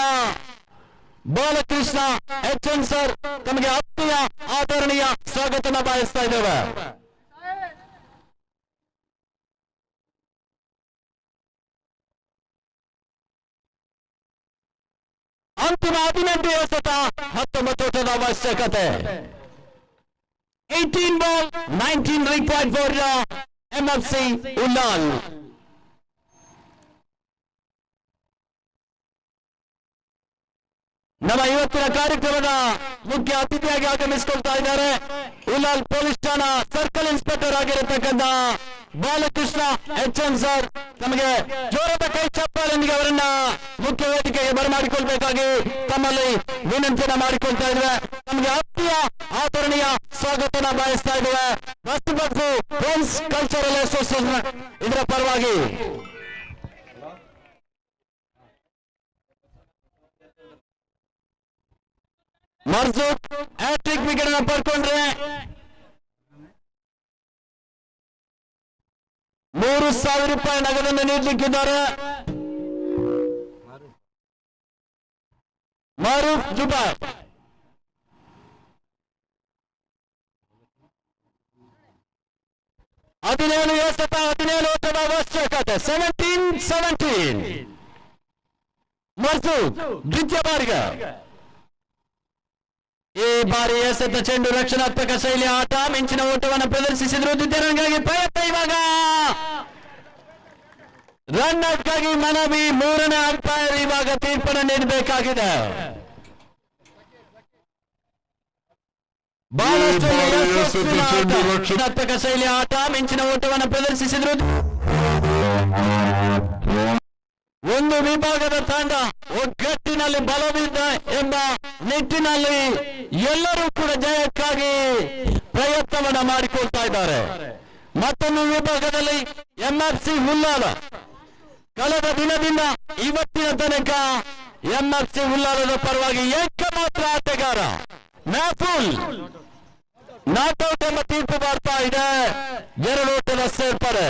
Speaker 1: ಬಾಲಕೃಷ್ಣ ಎಚ್.ಎನ್. ಸರ್ ತಮಗೆ ಆತ್ಮೀಯ ಆದರಣೀಯ ಸ್ವಾಗತನ ಬಯಸ್ತಾ ಇದ್ದೇವೆ. ಅಂತಿಮ 18 ಎಸೆತ 19 ಓಟದ ಅವಶ್ಯಕತೆ. 18 ball 19 required for MFC Ullal. ನಮ್ಮ ಇವತ್ತಿನ ಕಾರ್ಯಕ್ರಮದ ಮುಖ್ಯ ಅತಿಥಿಯಾಗಿ ಆಗಮಿಸಿಕೊಳ್ತಾ ಇದ್ದಾರೆ ಉಲ್ಲಾಲ್ ಪೊಲೀಸ್ ಠಾಣಾ ಸರ್ಕಲ್ ಇನ್ಸ್ಪೆಕ್ಟರ್ ಆಗಿರತಕ್ಕಂತ ಬಾಲಕೃಷ್ಣ ಎಚ್.ಎನ್. ಸರ್ ತಮಗೆ ಜೋರದ ಕೈ ಚಪ್ಪಾಳೆಯೊಂದಿಗೆ ಅವರನ್ನ ಮುಖ್ಯ ವೇದಿಕೆಗೆ ಬರಮಾಡಿಕೊಳ್ಬೇಕಾಗಿ ತಮ್ಮಲ್ಲಿ ವಿನಂತಿಯನ್ನ ಮಾಡಿಕೊಳ್ತಾ ಇದ್ದೇವೆ. ನಮಗೆ ಆತ್ಮೀಯ ಆದರಣೀಯ ಸ್ವಾಗತನ ಬಯಸ್ತಾ ಇದ್ದೇವೆ ಬಸ್ತು ಫ್ರೆಂಡ್ಸ್ ಕಲ್ಚರಲ್ ಅಸೋಸಿಯೇಷನ್ ಇದರ ಪರವಾಗಿ. ಮರ್ಜೂಕ್ ಹ್ಯಾಟ್ರಿಕ್ ವಿಕೆಟ್ ಅನ್ನು ಪಡ್ಕೊಂಡ್ರೆ 3,000 ರೂಪಾಯಿ ನಗದನ್ನು ನೀಡಲಿಕ್ಕಿದ್ದಾರೆ. ಮಾರೂಫ್ ಜುಬಾರ್ 17 ಎಸೆತ 17 ಓಟದ ಅವಶ್ಯಕತೆ. 17 ಮರ್ಜೂಕ್ ದ್ವಿತೀಯ ಬಾರಿಗೆ. ಈ ಬಾರಿ ಎಸೆತ ಚೆಂಡು ರಕ್ಷಣಾತ್ಮಕ ಶೈಲಿ ಆಟ ಮಿಂಚಿನ ಓಟವನ್ನು ಪ್ರದರ್ಶಿಸಿದ್ರು. ದ್ವಿತೀಯ ರನ್ಗಾಗಿ ಪ್ರಯತ್ನ. ಇವಾಗ ರನ್ ಔಟ್ ಗಾಗಿ ಮನವಿ. 3ನೇ ಅಂಪೈರ್ ಇವಾಗ ತೀರ್ಪನ್ನು ನೀಡಬೇಕಾಗಿದೆ. ಬಹಳಷ್ಟು ರಕ್ಷಣಾತ್ಮಕ ಶೈಲಿ ಆಟ ಮಿಂಚಿನ ಓಟವನ್ನು ಪ್ರದರ್ಶಿಸಿದ್ರು. ಒಂದು ವಿಭಾಗದ ತಂಡ ಒಗ್ಗಟ್ಟಿನಲ್ಲಿ ಬಲವಿದೆ ಎಂಬ ನಿಟ್ಟಿನಲ್ಲಿ ಎಲ್ಲರೂ ಕೂಡ ಜಯಕ್ಕಾಗಿ ಪ್ರಯತ್ನವನ್ನ ಮಾಡಿಕೊಳ್ತಾ ಇದ್ದಾರೆ. ಮತ್ತೊಂದು ವಿಭಾಗದಲ್ಲಿ ಎಂಎಫ್ಸಿ ಉಲ್ಲಾಲ ಕಳೆದ ದಿನದಿಂದ ಇವತ್ತಿನ ತನಕ ಎಂಎಫ್ಸಿ ಉಲ್ಲಾಲದ ಪರವಾಗಿ ಏಕಮಾತ್ರ ಆಟಗಾರ ಮ್ಯಾಫುಲ್ ನಾಟ್ಔಟ್ ಎಂಬ ತೀರ್ಪು ಬರ್ತಾ ಇದೆ. 2 ಓಟದ ಸೇರ್ಪಡೆ.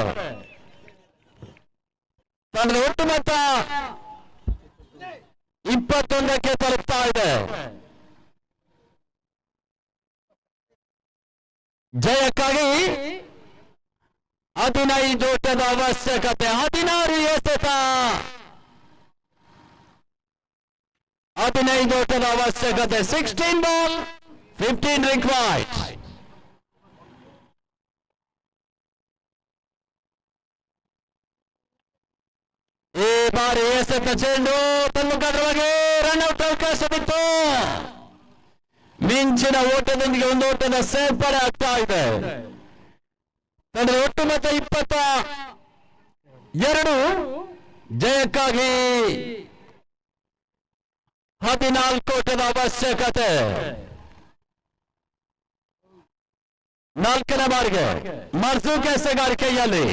Speaker 1: ತಂಡದ ಒಟ್ಟು ಮೊತ್ತ 21ಕ್ಕೆ ತಲುಪ್ತಾ ಇದೆ. ಜಯಕ್ಕಾಗಿ 15 ಓಟದ ಅವಶ್ಯಕತೆ. 16 ಎಸೆತ 15 ಓಟದ ಅವಶ್ಯಕತೆ. 16 ball 15 required. ಈ ಬಾರಿ ಎಸೆತ ಚೆಂಡು ತನ್ಮುಖವಾಗಿ ರನ್ ಔಟ್ ಅವಕಾಶವಿತ್ತು. ಮಿಂಚಿನ ಓಟದೊಂದಿಗೆ 1 ಓಟದ ಸೇರ್ಪಡೆ ಆಗ್ತಾ ಇದೆ. ತಂಡದ ಒಟ್ಟು ಮೊತ್ತ 22. ಜಯಕ್ಕಾಗಿ 14 ಓಟದ ಅವಶ್ಯಕತೆ. 4ನೇ ಬಾರಿಗೆ ಮರ್ಜೂಕ್ ಎಸೆಗಾರಿಕೆಯಲ್ಲಿ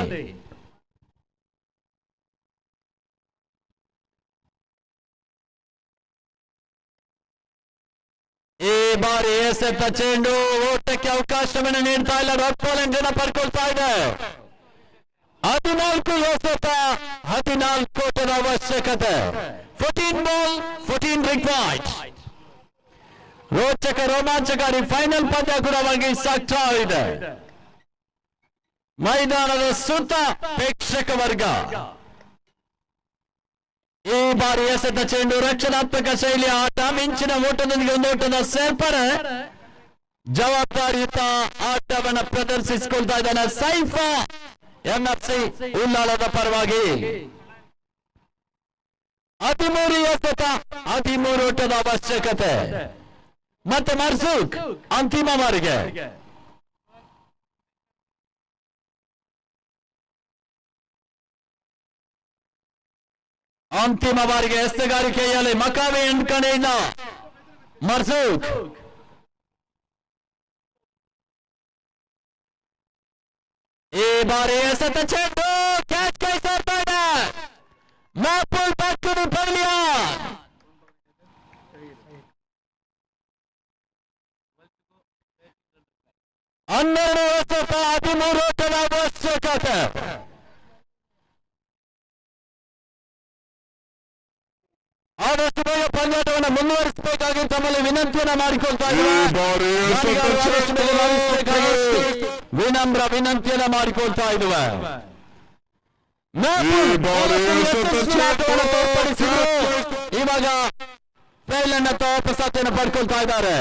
Speaker 1: ಈ ಬಾರಿ ಎಸೆತ ಚೆಂಡು ಓಟಕ್ಕೆ ಅವಕಾಶವನ್ನು ನೀಡ್ತಾ ಇಲ್ಲ. ರೆಡ್ ಬಾಲ್ ಜನ ಪಡ್ಕೊಳ್ತಾ ಇದೆ. 14 ಎಸೆತ 14 ಓಟದ ಅವಶ್ಯಕತೆ. 14 ball 14 required. ರೋಚಕ ರೋಮಾಂಚಕಾರಿ ಫೈನಲ್ ಪಂದ್ಯ ಕೂಡ ಸಾಗ್ತಾ ಇದೆ. ಮೈದಾನದ ಸುತ್ತ ಪ್ರೇಕ್ಷಕ ವರ್ಗ. ಈ ಬಾರಿ ಎಸೆತ ಚೆಂಡು ರಕ್ಷಣಾತ್ಮಕ ಶೈಲಿಯ ಆಟ ಮಿಂಚಿನ ಓಟದೊಂದಿಗೆ 1 ಓಟದ ಸೇರ್ಪಡೆ. ಜವಾಬ್ದಾರಿಯುತ ಆಟವನ್ನು ಪ್ರದರ್ಶಿಸಿಕೊಳ್ತಾ ಇದ್ದಾನೆ ಸೈಫಾ ಎಂಎಫ್ಸಿ ಉಲ್ಲಾಲದ ಪರವಾಗಿ. 13 ಎಸೆತ 13 ಓಟದ ಅವಶ್ಯಕತೆ. ಮತ್ತೆ ಮರ್ಜೂಕ್ ಅಂತಿಮ ಬಾರಿಗೆ. ಅಂತಿಮ ಬಾರಿಗೆ ಎಸೆಗಾರಿಕೆಯಲ್ಲಿ ಮಕಾವಿ ಎಂಡ್ ಕಡೆಯಿಂದ ಮರ್ಜೂಕ್. ಈ ಬಾರಿ ಎಸೆತ ಚೆಂಡು ಕ್ಯಾಚ್ ಕೈ ಸೇರ್ತಾ ಇದೆ. ಮ್ಯಾಪುಲ್ ಬ್ಯಾಕ್ ಪಲ್ಯ. 12 ಎಸೆತ ಎಸೆತ 13 ಓಟದ ಅವಶ್ಯಕತೆ. ಆದಷ್ಟು ಬೇಗ ಪಂದ್ಯಾಟವನ್ನು ಮುಂದುವರಿಸಬೇಕಾಗಿ ತಮ್ಮಲ್ಲಿ ವಿನಂತಿಯನ್ನ ಮಾಡಿಕೊಳ್ತಾ ವಿನಮ್ರ ವಿನಂತಿಯನ್ನ ಮಾಡಿಕೊಳ್ತಾ ಇದುವೆ. ಇವಾಗ ಫೈಲನ್ನ ವಾಪಸಾತಿಯನ್ನು ಪಡ್ಕೊಳ್ತಾ ಇದ್ದಾರೆ.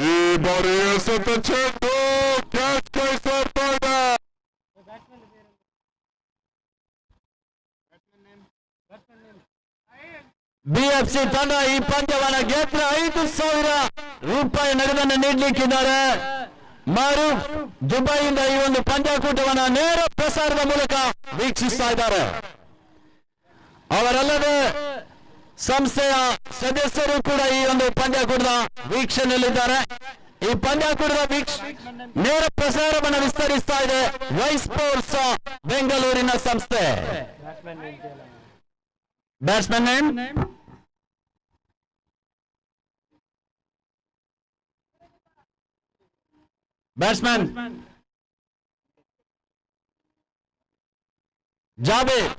Speaker 2: ಈ ಬಾರಿ ಎಸೆತ ಚೆಂಡು ಕ್ಯಾಚ್ ಕೈ ಸೇರ್ತಾ ಇದೆ.
Speaker 1: ಬಿಎಫ್ಸಿ ತಂಡ ಈ ಪಂದ್ಯವನ್ನು ಗೆದ್ರೆ 5,000 ರೂಪಾಯಿ ನಗದನ್ನು ನೀಡಲಿಕ್ಕಿದ್ದಾರೆ. ಮಾರೂಫ್ ದುಬೈಯಿಂದ ಈ ಒಂದು ಪಂದ್ಯಾಕೂಟವನ್ನು ನೇರ ಪ್ರಸಾರದ ಮೂಲಕ ವೀಕ್ಷಿಸ್ತಾ ಇದ್ದಾರೆ. ಅವರಲ್ಲದೆ ಸಂಸ್ಥೆಯ ಸದಸ್ಯರು ಕೂಡ ಈ ಒಂದು ಪಂದ್ಯಾಕೂಟದ ವೀಕ್ಷಣೆಯಲ್ಲಿದ್ದಾರೆ. ಈ ಪಂದ್ಯಾಕೂಟದ ನೇರ ಪ್ರಸಾರವನ್ನು ವಿಸ್ತರಿಸ್ತಾ ಇದೆ ವೈ ಸ್ಪೋರ್ಟ್ಸ್ ಬೆಂಗಳೂರಿನ ಸಂಸ್ಥೆ. Batsman name batsman Javed.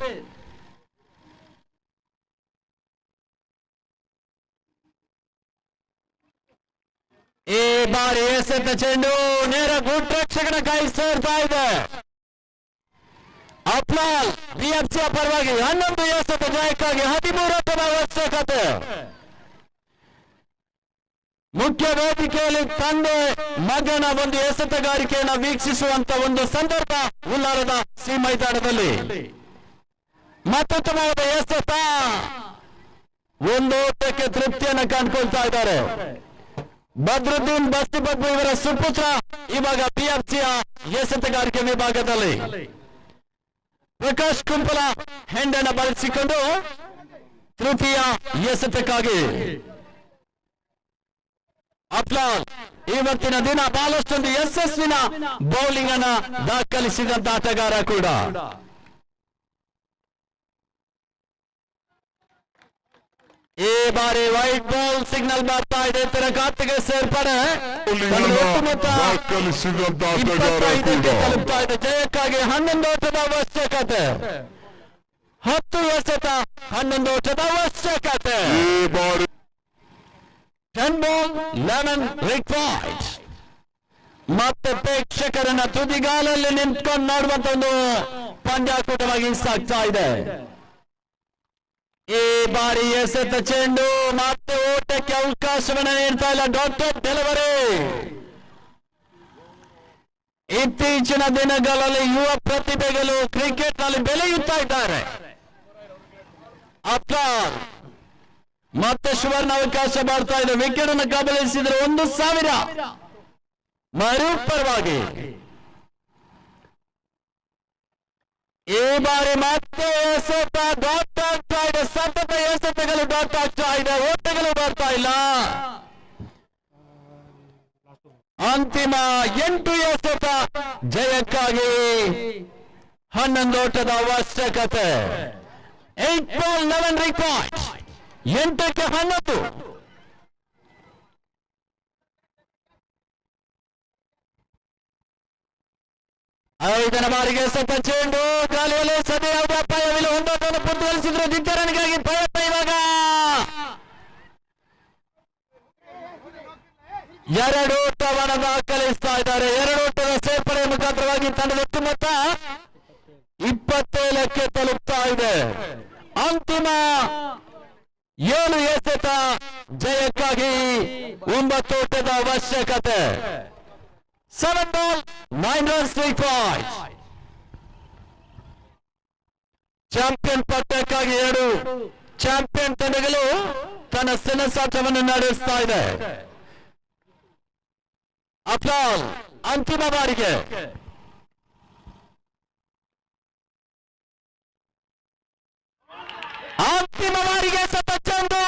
Speaker 1: ಈ ಬಾರಿ ಎಸೆತ ಚೆಂಡು ನೇರ ಗುಡ್ ರಕ್ಷಕನ ಕೈ ಸೇರ್ತಾ ಇದೆ. ಅಪ್ಲಾಲ್ ಬಿಎಫ್ಸಿಯ ಪರವಾಗಿ 11 ಎಸೆತ ಜಯಕ್ಕಾಗಿ 13 ಓಟದ ಅವಶ್ಯಕತೆ. ಮುಖ್ಯ ವೇದಿಕೆಯಲ್ಲಿ ತಂದೆ ಮಗನ ಒಂದು ಎಸೆತಗಾರಿಕೆಯನ್ನು ವೀಕ್ಷಿಸುವಂತ ಒಂದು ಸಂದರ್ಭ ಉಲ್ಲಾರದ ಸಿ ಮೈದಾನದಲ್ಲಿ. ಮತ್ತೊತ್ತಮವಾದ ಎಸೆತ, ಒಂದು ಓಟಕ್ಕೆ ತೃಪ್ತಿಯನ್ನು ಕಂಡುಕೊಳ್ತಾ ಇದ್ದಾರೆ. ಬದ್ರುದ್ದೀನ್ ಬಸ್ತಿಬಗ್ಗು ಇವರ ಸುಪುತ್ರ ಇವಾಗ ಬಿಎಫ್ಸಿಯ ಎಸೆತಗಾರಿಕೆ ವಿಭಾಗದಲ್ಲಿ. ಪ್ರಕಾಶ್ ಕುಂಪಲ ಹೆಂಡನ್ನು ಬಳಸಿಕೊಂಡು ತೃತೀಯ ಎಸೆತಕ್ಕಾಗಿ ಅಪ್ಲಾಲ್ ಇವತ್ತಿನ ದಿನ ಬಹಳಷ್ಟೊಂದು ಯಶಸ್ವಿನ ಬೌಲಿಂಗ್ ಅನ್ನ ದಾಖಲಿಸಿದಂತ ಆಟಗಾರ ಕೂಡ. ಈ ಬಾರಿ ವೈಟ್ ಬಾಲ್ ಸಿಗ್ನಲ್ ಬರ್ತಾ ಇದೆ. ತರ ಖಾತೆಗೆ ಸೇರ್ಪಡೆ ತಲುಪ್ತಾ ಇದೆ. ಜಯಕ್ಕಾಗಿ 11 ಓಟದ ಅವಶ್ಯಕತೆ. 10 ಎಸೆತ 11 ಓಟದ ಅವಶ್ಯಕತೆ. 10 ಬಾಲ್ 11 ರಿಕ್ವೈರ್ಡ್. ಮತ್ತೆ ಪ್ರೇಕ್ಷಕರನ್ನ ತುದಿಗಾಲಲ್ಲಿ ನಿಂತ್ಕೊಂಡು ನೋಡುವಂತ ಒಂದು ಪಂದ್ಯಾಕೂಟವಾಗಿ ಸಾಗ್ತಾ ಇದೆ. ಈ ಬಾರಿ ಎಸೆತ ಚೆಂಡು ಮತ್ತೆ ಓಟಕ್ಕೆ ಅವಕಾಶವನ್ನು ನೀಡ್ತಾ ಇಲ್ಲ ಡಾಕ್ಟರ್ ಡೆಲಿವರಿ. ಇತ್ತೀಚಿನ ದಿನಗಳಲ್ಲಿ ಯುವ ಪ್ರತಿಭೆಗಳು ಕ್ರಿಕೆಟ್ ನಲ್ಲಿ ಬೆಳೆಯುತ್ತಾ ಇದ್ದಾರೆ. ಅಪ್ಲಾಲ್ ಮತ್ತೆ ಸುವರ್ಣ ಅವಕಾಶ ಬರ್ತಾ ಇದೆ. ವಿಕೆಟ್ ಅನ್ನು ಕಬಳಿಸಿದ್ರೆ 1,000 ಮಾರೂಫ್ ಪರವಾಗಿ. ಈ ಬಾರಿ ಮತ್ತೆ ಎಸೆತ ಡಾಟ್ ಆಗ್ತಾ ಇದೆ. ಸತತ ಎಸೆತಗಳು ಡಾಟ್ ಆಗ್ತಾ ಇದೆ. ಓಟಗಳು ಬರ್ತಾ ಇಲ್ಲ. ಅಂತಿಮ 8 ಎಸೆತ ಜಯಕ್ಕಾಗಿ 11 ಓಟದ ಅವಶ್ಯಕತೆ. 8 ಬಾಲ್ 11 ರಿಕ್ವೈರ್ಡ್. 8ಕ್ಕೆ 11. ಐದನೇ ಬಾರಿಗೆ ಎಸೆತ ಚೆಂಡು ಗಾಳಿಯಲ್ಲಿ ಸದ್ಯ ಯಾವುದೇ ಅಪಾಯವಿಲ್ಲ. ಒಂದೊಂದನ್ನು ಪುಟ್ಟುವಲಿಸಿದ್ರು ದಿಗ್ಗರನಿಗಾಗಿ ಪ್ರಯತ್ನ. ಇವಾಗ 2 ಓಟವನ್ನು ದಾಖಲಿಸ್ತಾ ಇದ್ದಾರೆ. 2 ಓಟದ ಸೇರ್ಪಡೆ ಮುಖಾಂತರವಾಗಿ ತಂಡದ ಮೊತ್ತ 27ಕ್ಕೆ ತಲುಪ್ತಾ ಇದೆ. ಅಂತಿಮ 7 ಎಸೆತ ಜಯಕ್ಕಾಗಿ 9 ಓಟದ ಅವಶ್ಯಕತೆ. 7 ಬಾಲ್ 9 runs required. ಚಾಂಪಿಯನ್ ಪಟ್ಟಕ್ಕಾಗಿ 2 ಚಾಂಪಿಯನ್ ತಂಡಗಳು ತನ್ನ ಸೆಣಸಾಟವನ್ನು ನಡೆಸ್ತಾ ಇದೆ. ಅಪ್ಲಾಲ್ ಅಂತಿಮ ಬಾರಿಗೆ ಸತಚಂದು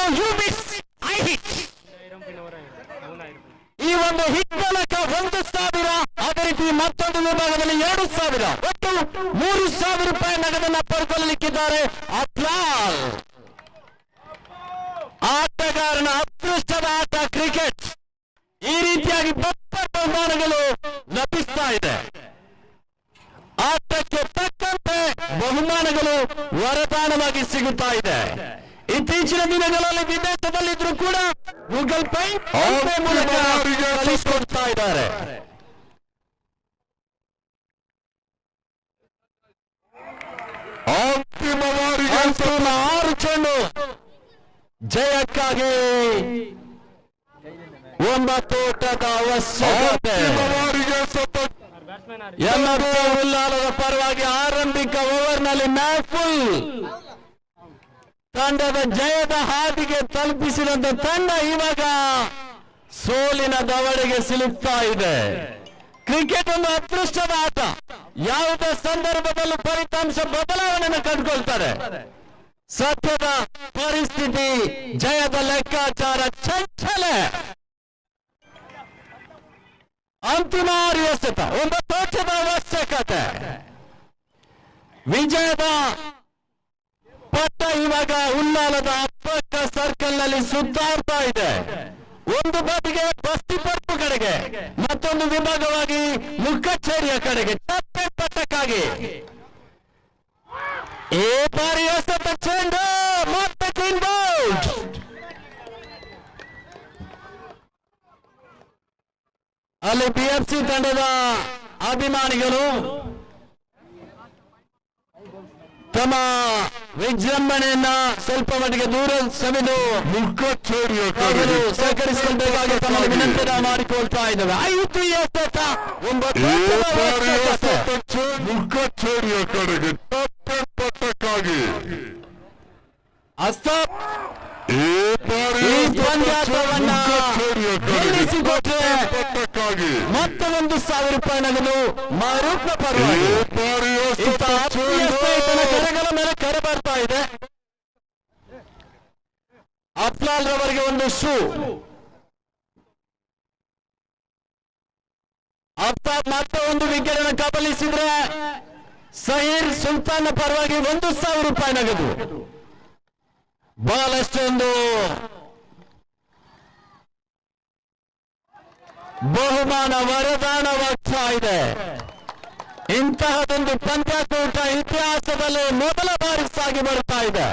Speaker 1: ಈ ಒಂದು ಹಿಟ್ ಮೂಲಕ 1,000, ಅದೇ ರೀತಿ ಮತ್ತೊಂದು ವಿಭಾಗದಲ್ಲಿ 2,000, ಒಟ್ಟು 3,000 ರೂಪಾಯಿ ನಗದನ್ನ ಪಡ್ಕೊಳ್ಳಲಿಕ್ಕಿದ್ದಾರೆ. ಅಪ್ಲಾಲ್ ಆಟಗಾರನ ಅದೃಷ್ಟದ ಆಟ ಕ್ರಿಕೆಟ್. ಈ ರೀತಿಯಾಗಿ ಬಹುಮಾನಗಳು ಲಭಿಸ್ತಾ ಇದೆ. ಉಪಕರಣಗಳು ವರದಾನವಾಗಿ ಸಿಗುತ್ತಾ ಇದೆ. ಇತ್ತೀಚಿನ ದಿನಗಳಲ್ಲಿ ವಿದೇಶದಲ್ಲಿದ್ರು ಕೂಡ ಗೂಗಲ್ ಪೇ ಮೂಲಕ ಕಳಿಸಿಕೊಡ್ತಾ ಇದ್ದಾರೆ.
Speaker 2: ಅಂತಿಮ
Speaker 1: 6 ಚೆಂಡು ಜಯಕ್ಕಾಗಿ 9 ಓಟದ ಅವಶ್ಯಕತೆ. MFC ಉಲ್ಲಾಲದ ಪರವಾಗಿ ಆರಂಭಿಕ ಓವರ್ನಲ್ಲಿ ಮ್ಯಾಫುಲ್ ತಂಡದ ಜಯದ ಹಾದಿಗೆ ತಲುಪಿಸಿದಂತ ತಂಡ ಇವಾಗ ಸೋಲಿನ ದವಡೆಗೆ ಸಿಲುಕ್ತಾ ಇದೆ. ಕ್ರಿಕೆಟ್ ಒಂದು ಅದೃಷ್ಟದ ಆಟ. ಯಾವುದೇ ಸಂದರ್ಭದಲ್ಲೂ ಫಲಿತಾಂಶ ಬದಲಾವಣೆಯನ್ನು ಕಂಡುಕೊಳ್ತಾರೆ. ಸತ್ಯದ ಪರಿಸ್ಥಿತಿ, ಜಯದ ಲೆಕ್ಕಾಚಾರ ಚಂಚಲ. ಅಂತಿಮ 6 ಎಸೆತ, 9 ಓಟದ ಅವಶ್ಯಕತೆ. ವಿಜಯದ ಪಟ್ಟ ಇವಾಗ ಉಲ್ಲಾಲದ ಅಪ್ಪಕ್ಕ ಸರ್ಕಲ್ ನಲ್ಲಿ ಸುತ್ತಾಡ್ತಾ ಇದೆ. ಒಂದು ಬದಿಗೆ ಬಸ್ತಿಪರ್ಪು ಕಡೆಗೆ, ಮತ್ತೊಂದು ವಿಭಾಗವಾಗಿ ಮುಖಚೇರಿಯ ಕಡೆಗೆ ಚಾಂಪಿಯನ್ ಪಟ್ಟಕ್ಕಾಗಿ. ಈ ಬಾರಿ ಎಸೆತ ಚೆಂಡು ಮತ್ತೆ ಕ್ಲೀನ್ ಬೌಲ್ಡ್. ಅಲ್ಲಿ BFC ತಂಡದ ಅಭಿಮಾನಿಗಳು ತಮ್ಮ ವಿಜೃಂಭಣೆಯನ್ನ ಸ್ವಲ್ಪ ಮಟ್ಟಿಗೆ ದೂರ ಸವಿದು
Speaker 2: ಮುಖಚೇರಿಯ
Speaker 1: ಸಹಕರಿಸಬೇಕಾಗಿ ತಮ್ಮಲ್ಲಿ ವಿನಂತಿ ಮಾಡಿಕೊಳ್ತಾ ಇದ್ದೇವೆ. 5 ಎಸೆತ, 9
Speaker 2: ಮುಖಚೇರಿಯ ಕಡೆಗೆ ಪಟ್ಟಕ್ಕಾಗಿ.
Speaker 1: ಅಸ್ತಾಪ್
Speaker 2: ಈ
Speaker 1: ಪಂದ್ಯಾಟವನ್ನ ಗೆಲ್ಲಿಸಿಕೊಟ್ರೆ ಮತ್ತೆ 1,000 ರೂಪಾಯಿ ನಗದು ಮಾರೂಪ ಪರವಾಗಿ. ಕರೆಗಳ ಮೇಲೆ ಕರೆ ಬರ್ತಾ ಇದೆ. ಅಫ್ಲಾಲ್ ರವರಿಗೆ ಒಂದು ಶೂ. ಅಫ್ತಾಬ್ ಮತ್ತೆ ಒಂದು ವಿಕೆಟ್ ಅನ್ನು ಕಬಲಿಸಿದ್ರೆ ಸಹೀರ್ ಸುಲ್ತಾನ್ ಪರವಾಗಿ 1,000 ರೂಪಾಯಿ ನಗದು. ಬಹಳಷ್ಟೊಂದು ಬಹುಮಾನ ವರದಾನವಾಗ್ತಾ ಇದೆ. ಇಂತಹದೊಂದು ಪಂದ್ಯಾಕೂಟ ಇತಿಹಾಸದಲ್ಲಿ ಮೊದಲ ಬಾರಿ ಸಾಗಿ ಬರ್ತಾ ಇದೆ.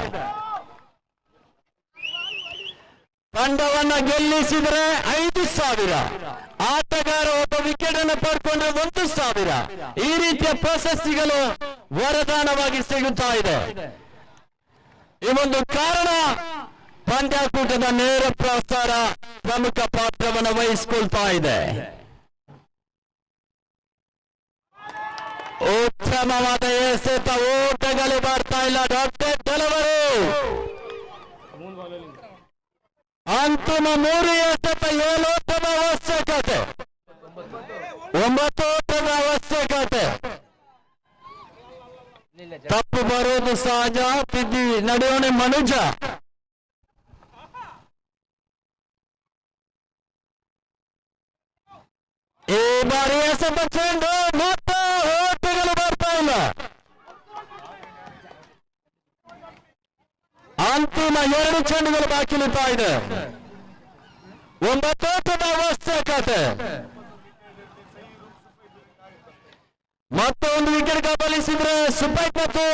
Speaker 1: ತಂಡವನ್ನ ಗೆಲ್ಲಿಸಿದ್ರೆ 5,000, ಆಟಗಾರ ಒಬ್ಬ ವಿಕೆಟ್ ಅನ್ನು ಪಡ್ಕೊಂಡ್ರೆ 1,000. ಈ ರೀತಿಯ ಪ್ರಶಸ್ತಿಗಳು ವರದಾನವಾಗಿ ಸಿಗುತ್ತಾ ಇದೆ. ಈ ಒಂದು ಕಾರಣ ಪಂದ್ಯಾಕೂಟದ ನೇರ ಪ್ರಸಾರ ಪ್ರಮುಖ ಪಾತ್ರವನ್ನು ವಹಿಸಿಕೊಳ್ತಾ ಇದೆ. ಉತ್ತಮವಾದ ಎಸೆತ, ಓಟಗಳು ಬರ್ತಾ ಇಲ್ಲ. ಡಾಕ್ಟರ್ ಡೆಲವರು ಅಂತಿಮ 3 ಎಸೆತ, 7 ಓಟದ ಅವಶ್ಯಕತೆ, 9 ಓಟದ ಅವಶ್ಯಕತೆ. ತಪ್ಪು ಬರುವುದು ಸಹಜ. ತಿದ್ದಿ ನಡೆಯೋಣೆ ಮನುಜ. ಈ ಬಾರಿ ಎಸೆತ ಚೆಂಡು ಮತ್ತೆ ಓಟಗಳು ಬರ್ತಾ ಇಲ್ಲ. ಅಂತಿಮ 2 ಚೆಂಡುಗಳು ಬಾಕಿ ನಿಲ್ತಾ ಇದೆ. 9 ಓಟದ ಅವಶ್ಯಕತೆ. ಮತ್ತೆ ಒಂದು ವಿಕೆಟ್ ಕಬಲಿಸಿದ್ರೆ ಸುಪೈಕ್ ಮತ್ತು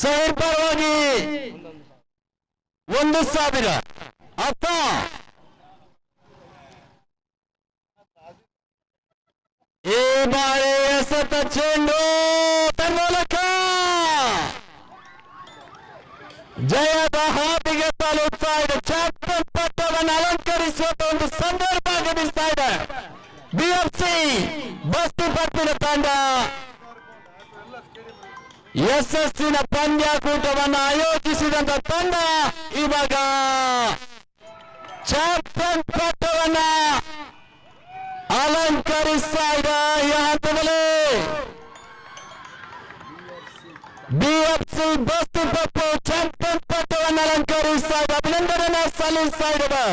Speaker 1: ಸಹೀರ್ ಪರವಾಗಿ 1,000. ಅತ್ತ ಈ ಬಾರಿ ಎಸೆತ ಚೆಂಡು ತನ್ಮೂಲಕ ಜಯದ ಹಾದಿಗೆ ತಲುಪ್ತಾ ಇದೆ. ಚಾಂಪಿಯನ್ ಪಟ್ಟವನ್ನು ಅಲಂಕರಿಸುವ ಒಂದು ಸಂದರ್ಭ ಗಮನಿಸ್ತಾ ಇದೆ. BFC ಬಸ್ತಿಪಟ್ಟಿನ ತಂಡ ಯಶಸ್ಸಿನ ಪಂದ್ಯಾಕೂಟವನ್ನು ಆಯೋಜಿಸಿದಂತ ತಂಡ ಇವಾಗ ಚಾಂಪಿಯನ್ ಪಟ್ಟವನ್ನ ಅಲಂಕರಿಸ್ತಾ ಇದೆ. ಈ ಹಂತದಲ್ಲಿ BFC ಬಸ್ತಿಪಟ್ಟು ಚಾಂಪಿಯನ್ ಪಟ್ಟವನ್ನು ಅಲಂಕರಿಸ್ತಾ ಇದೆ. ಅಭಿನಂದನೆ ಸಲ್ಲಿಸ್ತಾ ಇದೆ.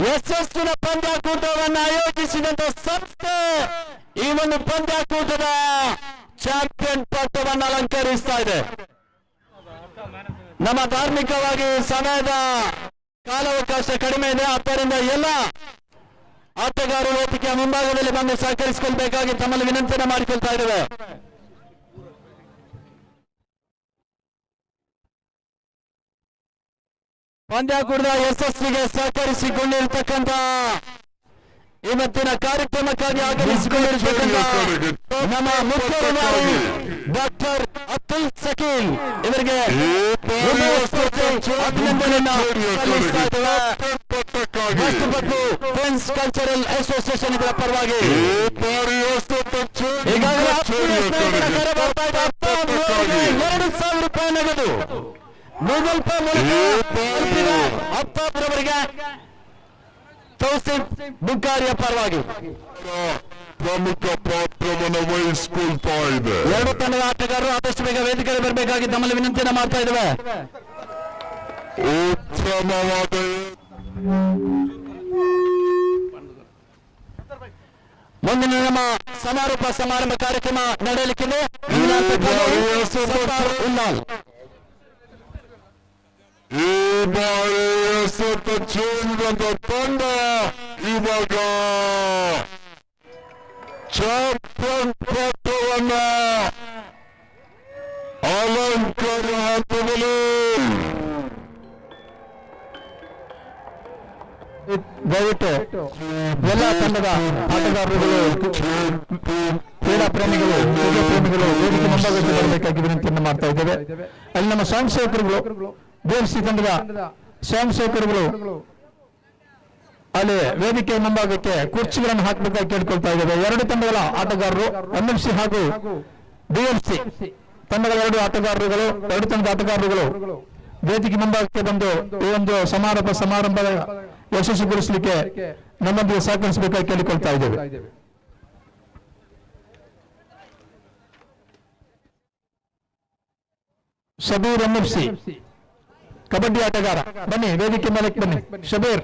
Speaker 1: ಯಶಸ್ಸಿನ ಪಂದ್ಯಾಕೂಟವನ್ನು ಆಯೋಜಿಸಿದಂತ ಸಂಸ್ಥೆ ಈ ಒಂದು ಪಂದ್ಯಾಕೂಟದ ಚಾಂಪಿಯನ್ ಪಟ್ಟವನ್ನು ಅಲಂಕರಿಸ್ತಾ ಇದೆ. ನಮ್ಮ ಧಾರ್ಮಿಕವಾಗಿ ಸಮಯದ ಕಾಲಾವಕಾಶ ಕಡಿಮೆ ಇದೆ. ಆದ್ದರಿಂದ ಎಲ್ಲ ಆಟಗಾರರು ವೇದಿಕೆಯ ಮುಂಭಾಗದಲ್ಲಿ ಬಂದು ಸಹಕರಿಸಿಕೊಳ್ಬೇಕಾಗಿ ತಮ್ಮಲ್ಲಿ ವಿನಂತಿಯನ್ನು ಮಾಡಿಕೊಳ್ತಾ ಇದ್ದೇವೆ. ಪಂದ್ಯಾಕೂಟದ ಯಶಸ್ವಿಗೆ ಸಹಕರಿಸಿಕೊಂಡಿರ್ತಕ್ಕಂಥ ಇವತ್ತಿನ ಕಾರ್ಯಕ್ರಮಕ್ಕಾಗಿ ಆಗಮಿಸಿಕೊಂಡಿರ್ತಕ್ಕಂಥ ನಮ್ಮ ಮುಖ್ಯ ಅಧಿಕಾರಿ ಡಾಕ್ಟರ್ ಅಬ್ದುಲ್ ಸಕೀಲ್ ಇವರಿಗೆ ಅಭಿನಂದನೆಯನ್ನು ಸಲ್ಲಿಸ್ತಾ ಇದ್ದೇವೆ. ರಾಷ್ಟ್ರಪತಿ ಫ್ರೆಂಡ್ಸ್ ಕಲ್ಚರಲ್ ಅಸೋಸಿಯೇಷನ್ ಇದರ ಪರವಾಗಿ ಈಗಾಗಲೇ 2,000 ರೂಪಾಯಿ ನಗದು ಗೂಗಲ್ ಪೇ ಮೂಲಕ ಅಪ್ಪಾಪುರವರಿಗೆ ತೌಸಿಫ್ ಬುಕ್ಕಾರಿಯ ಪರವಾಗಿ
Speaker 2: ಪ್ರಮುಖ ಪಾತ್ರವನ್ನು ವಹಿಸಿಕೊಳ್ತಾ ಇದೆ.
Speaker 1: ಎರಡು ತಂಡದ ಆಟಗಾರರು ಆದಷ್ಟು ಬೇಗ ವೇದಿಕೆಗೆ ಬರಬೇಕಾಗಿ ತಮ್ಮಲ್ಲಿ ವಿನಂತಿಯನ್ನು ಮಾಡ್ತಾ ಇದ್ದೇವೆ.
Speaker 2: ಉತ್ತಮವಾದ
Speaker 1: ಮುಂದಿನ ನಮ್ಮ ಸಮಾರೋಪ ಸಮಾರಂಭ ಕಾರ್ಯಕ್ರಮ ನಡೆಯಲಿಕ್ಕಿದೆ.
Speaker 2: ಈ ಬಾರಿ ಚೇಂದ್ರ ತಂಡ ಇವಾಗ ಚಾಂಪಿಯನ್ ಪಟ್ಟವನ್ನ ಅಲಂಕಾರ ಹಂತದಲ್ಲಿ
Speaker 1: ದಯವಿಟ್ಟು ಎಲ್ಲ ತಂಡದ ಆಟಗಾರರುಗಳು, ಕ್ರೀಡಾ ಪ್ರೇಮಿಗಳು, ಕ್ರಿಕೆಟ್ ಪ್ರೇಮಿಗಳು ವೇದಿಕೆ ಮುಂಭಾಗಕ್ಕೆ ಬರಬೇಕಾಗಿ ವಿನಂತಿಯನ್ನು ಮಾಡ್ತಾ ಇದ್ದೇವೆ. ಅಲ್ಲಿ ನಮ್ಮ ಸ್ವಯಂ ಸೇವಕರುಗಳು, ದೇವಸಿ ತಂಡದ ಸ್ವಯಂ ಸೇವಕರುಗಳು ಅಲ್ಲಿ ವೇದಿಕೆ ಮುಂಭಾಗಕ್ಕೆ ಕುರ್ಚಿಗಳನ್ನು ಹಾಕಬೇಕಾಗಿ ಕೇಳ್ಕೊಳ್ತಾ ಇದ್ದೇವೆ. ಎರಡು ತಂಡಗಳ ಆಟಗಾರರು MFC ಹಾಗೂ DFC ತಂಡಗಳ ಎರಡು ಆಟಗಾರರುಗಳು, ಎರಡು ತಂಡದ ಆಟಗಾರರುಗಳು ವೇದಿಕೆ ಮುಂಭಾಗಕ್ಕೆ ಬಂದು ಈ ಒಂದು ಸಮಾರಂಭ ಯಶಸ್ವಿಗೊಳಿಸಲಿಕ್ಕೆ ನಮ್ಮೊಂದಿಗೆ ಸಹಕರಿಸಬೇಕಾಗಿ ಕೇಳಿಕೊಳ್ತಾ ಇದ್ದೇವೆ. ಶಬೀರ್ MFC ಕಬಡ್ಡಿ ಆಟಗಾರ, ಬನ್ನಿ ವೇದಿಕೆ ಮೇಲೆ ಬನ್ನಿ. ಶಬೀರ್